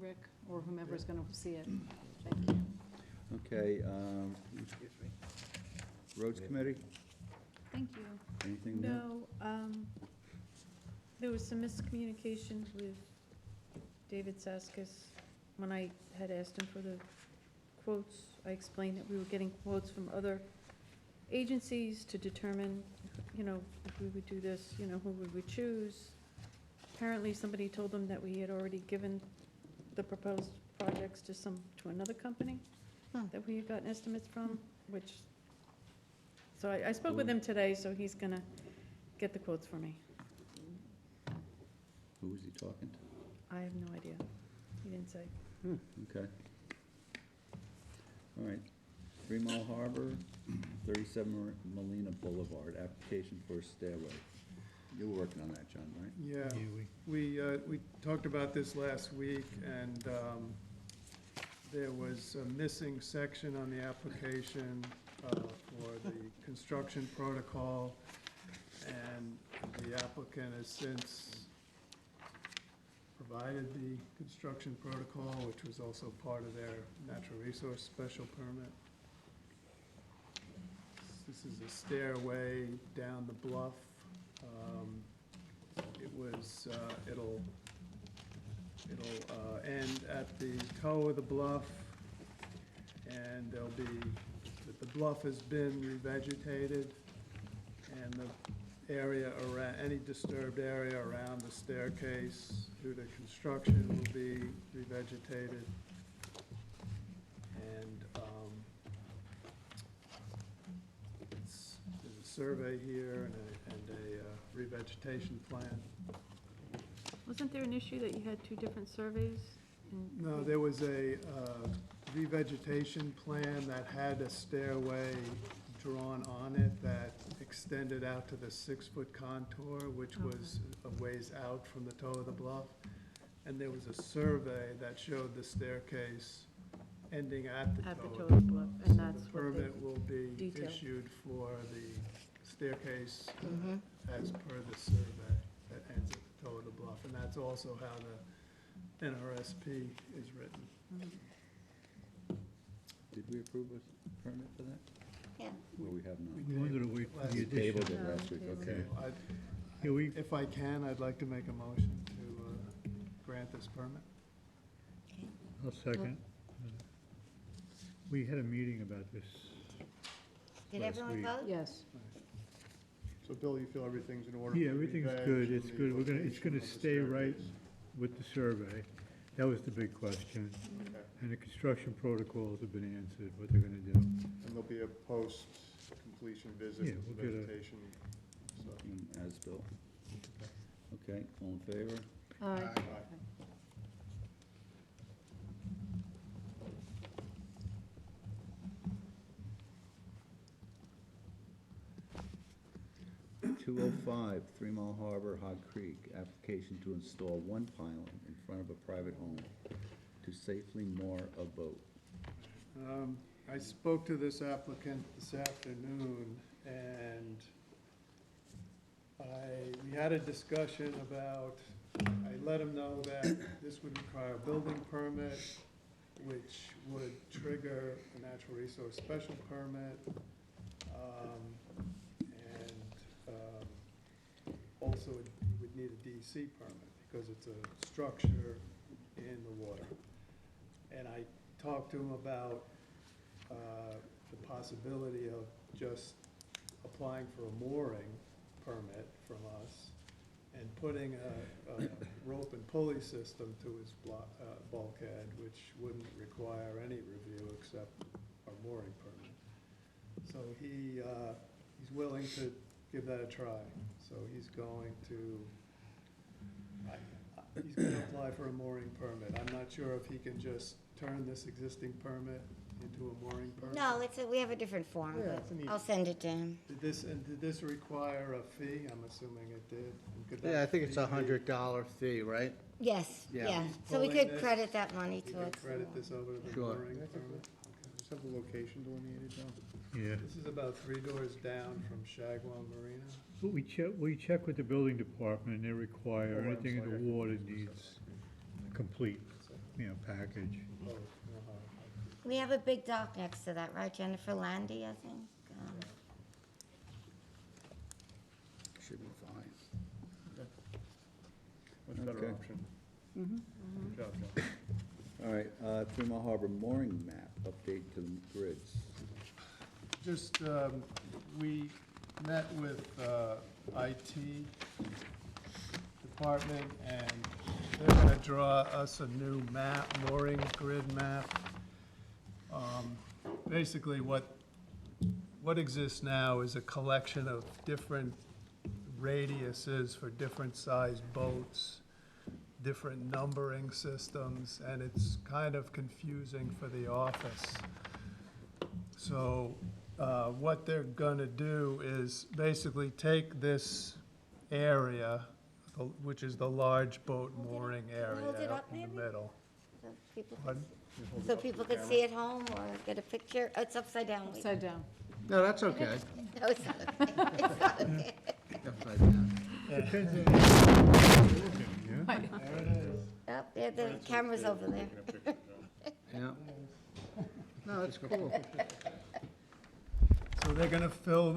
Rick, or whomever's going to see it. Thank you. Okay, Roads Committee, Thank you. anything new? No, there was some miscommunication with David Saskis. When I had asked him for the quotes, I explained that we were getting quotes from other agencies to determine, you know, if we would do this, you know, who would we choose? Apparently, somebody told them that we had already given the proposed projects to another company that we had gotten estimates from, which, so I spoke with him today, so he's gonna get the quotes for me. Who was he talking to? I have no idea. He didn't say. Okay. All right. 3 Mile Harbor, 37 Molina Boulevard, application for a stairway. You were working on that, John, right? Yeah, Yeah, we talked about this last week, and there was a missing section on the application for the construction protocol, and the applicant has since provided the construction protocol, which was also part of their natural resource special permit. This is a stairway down the bluff. It'll end at the toe of the bluff, and there'll be, the bluff has been revegetated, and the area around, any disturbed area around the staircase due to construction will be revegetated. And there's a survey here and a revegetation plan. Wasn't there an issue that you had two different surveys? And- No, there was a revegetation plan that had a stairway drawn on it that extended out to the 6-foot contour, which was a ways out from the toe of the bluff. And there was a survey that showed the staircase ending at the toe of the bluff. and So that's the what they permit will be detailed. issued for the staircase as per the survey that ends at the toe of the bluff. And that's also how the NRSP is written. Did we approve a permit for that? Yeah. Or we have not? We wanted to wait for the We addition. tabled it last week, okay. Yeah, we, If I can, I'd like to make a motion to grant this permit. I'll second. We had a meeting about this Did last everyone week. vote? Yes. So Bill, you feel everything's in order? Yeah, with the everything's veg good, and it's the good, it's location gonna of the stay right staircase? with the survey. That was the big question. Okay. And the construction protocols have been answered, what they're gonna do. And there'll be a post-completion visit Yeah, with we'll get a- vegetation, so. As-built. Okay, all in favor? Aye. Aye. 205, 3 Mile Harbor, Hog Creek, application to install one pylon in front of a private home to safely moor a boat. I spoke to this applicant this afternoon, and we had a discussion about, I let him know that this would require a building permit, which would trigger a natural resource special permit, also it would need a DEC permit, because it's a structure in the water. And I talked to him about the possibility of just applying for a mooring permit from us and putting a rope and pulley system to his bulkhead, which wouldn't require any review except our mooring permit. So he's willing to give that a try. So he's going to apply for a mooring permit. I'm not sure if he can just turn this existing permit into a mooring permit. No, we have a different form, Yeah, but it's an easy- I'll send it to him. Did this require a fee? I'm assuming it did. And could that Yeah, I think it's fee a be- $100 fee, right? Yes, Yeah. yeah. He's So we pulling could this. credit that money You can towards. the credit wall. this over to the Sure. mooring permit. Just have the location delineated, John? Yeah. This is about 3 doors down from Shagwell Marina. But we check with the building department, and they require Oh, I'm anything in sorry. the water needs a complete, package. Oh, We have a big dock next to that, right, Jennifer Landy, I think? Should be fine. Much better Okay. option. Good job, John. All right, 3 Mile Harbor mooring map, update to the grids. Just, we met with IT department, and they're gonna draw us a new map, mooring grid map. Basically, what exists now is a collection of different radiuses for different sized boats, different numbering systems, and it's kind of confusing for the office. So what they're gonna do is basically take this area, which is the large boat mooring area Hold it out up, in the maybe? middle. So people could- Pardon? So people could see at home or get a picture. Oh, it's upside down. Wait. Upside down. No, that's okay. No, it's not okay. It's not okay. Upside down. Depends on the looking, yeah? Right. There it is. Yep, yeah, the camera's over there. Yeah. No, that's cool. So they're gonna fill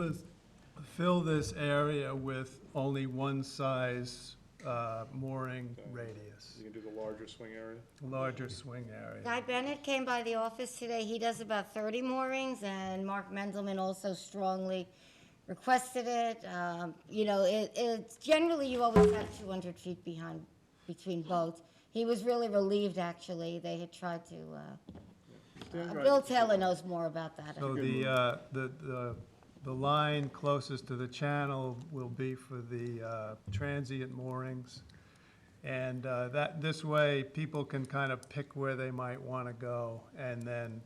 this area with only one size mooring radius, You can do the larger swing area? larger swing area. Guy Bennett came by the office today. He does about 30 moorings, and Mark Mendelman also strongly requested it. It's generally, you always have 200 feet between boats. He was really relieved, actually. They had tried to, Bill Taylor knows more about that. So the line closest to the channel will be for the transient moorings. And this way, people can kind of pick where they might want to go, and then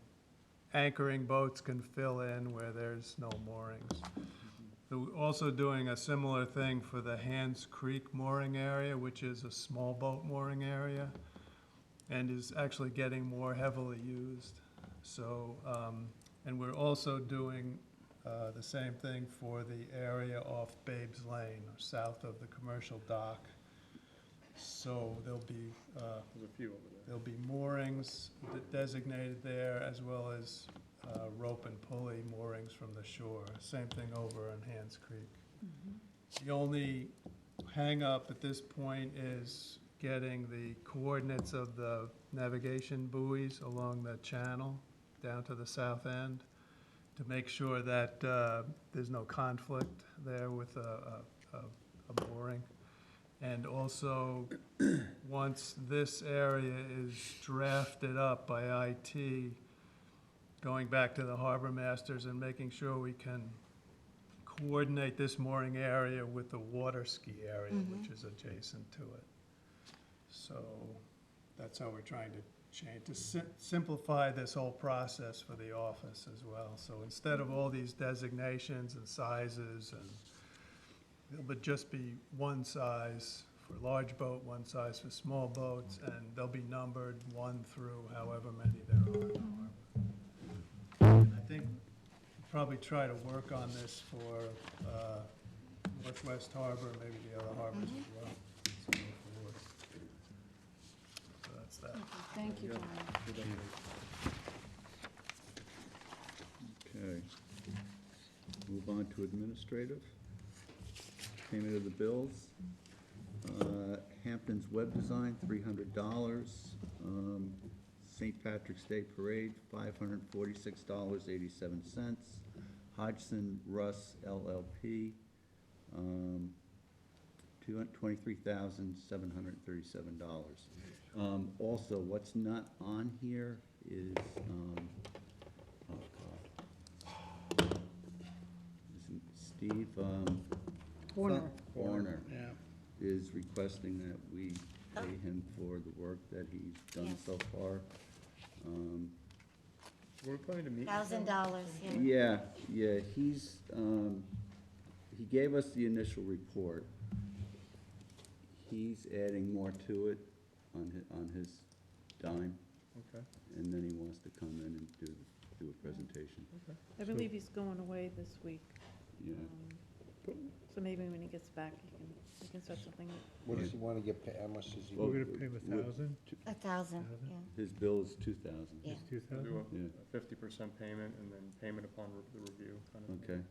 anchoring boats can fill in where there's no moorings. So we're also doing a similar thing for the Hands Creek mooring area, which is a small boat mooring area, and is actually getting more heavily used. So, and we're also doing the same thing for the area off Babes Lane, or south of the commercial dock. So there'll be, There's a few over there. there'll be moorings designated there, as well as rope and pulley moorings from the shore. Same thing over on Hands Creek. The only hang-up at this point is getting the coordinates of the navigation buoys along the channel down to the south end. to make sure that there's no conflict there with a mooring. And also, once this area is drafted up by IT, going back to the harbor masters and making sure we can coordinate this mooring area with the water ski area, which is adjacent to it. So that's how we're trying to change, to simplify this whole process for the office as well. So instead of all these designations and sizes, and it would just be one size for large boat, one size for small boats, and they'll be numbered 1 through however many there are in the harbor. I think we'll probably try to work on this for Northwest Harbor, maybe the other harbors as well. So go forward. So that's that. Thank you, John. Okay. Move on to administrative. Payment of the bills. Hampton's web design, $300. St. Patrick's Day Parade, $546.87. Hodgson Russ LLP, $23,737. Also, what's not on here is, oh God. Isn't Steve, Warner. Warner Yeah. is requesting that we pay him for the work that he's done Yes. so far. We're planning to meet. with $1,000, them? yeah. Yeah, he's, he gave us the initial report. He's adding more to it on his dime, Okay. and then he wants to come in and do a presentation. I believe he's going away this week, Yeah, so maybe when he gets back, he can start something up. What does he want to get paid, how much does he? Well, We're gonna pay him 1,000, 1,000, yeah. his bill is 2,000. Yeah. just 2,000? Do Yeah. a 50% payment and then payment upon the review, kind of. Okay,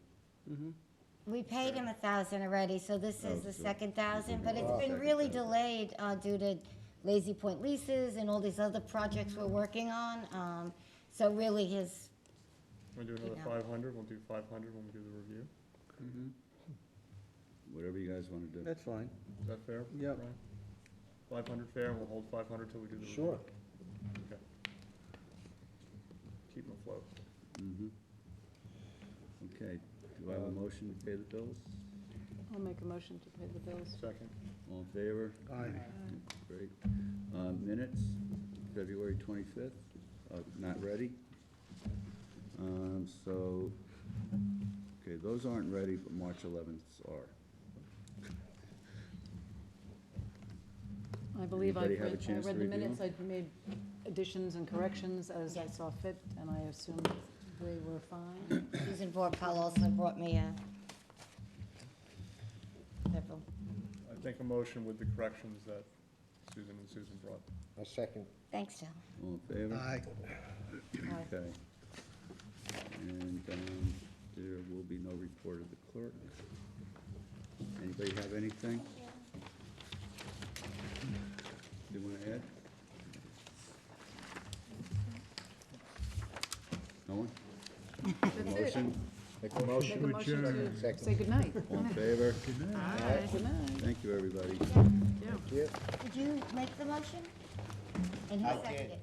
We paid him 1,000 already, so this Oh, is the so- second 1,000, but it's Oh, been second really 1,000. delayed due to Lazy Point leases and all these other projects we're working on. So really his, Want to do another Yeah. 500? We'll do 500 when we do the review. whatever you guys want to do. That's fine. Is that fair? Yep. Brian? 500 fair, and we'll hold 500 till we do the review? Sure. Okay. Keep them afloat. Mhm. Okay, do I have a motion to pay the bills? I'll make a motion to pay the bills. Second. All in favor? Aye. Great. Minutes, February 25th, not ready. So, okay, those aren't ready, but March 11th's are. I believe I Anybody have a read, I chance to read the review minutes, I them? made additions and corrections as I saw fit, and I assumed they were fine. Susan Vorpal also brought me several. I think a motion with the corrections that Susan brought. A second. Thanks, Jill. All in favor? Aye. Okay. And there will be no report of the clerk. Anybody have anything? Do you want to add? No one? That's it. Motion? Make a Make motion. a motion to Second. say goodnight. All in favor? Good night. Thank you, everybody. Yeah. Yeah. Did you make the motion? And he I did. seconded it.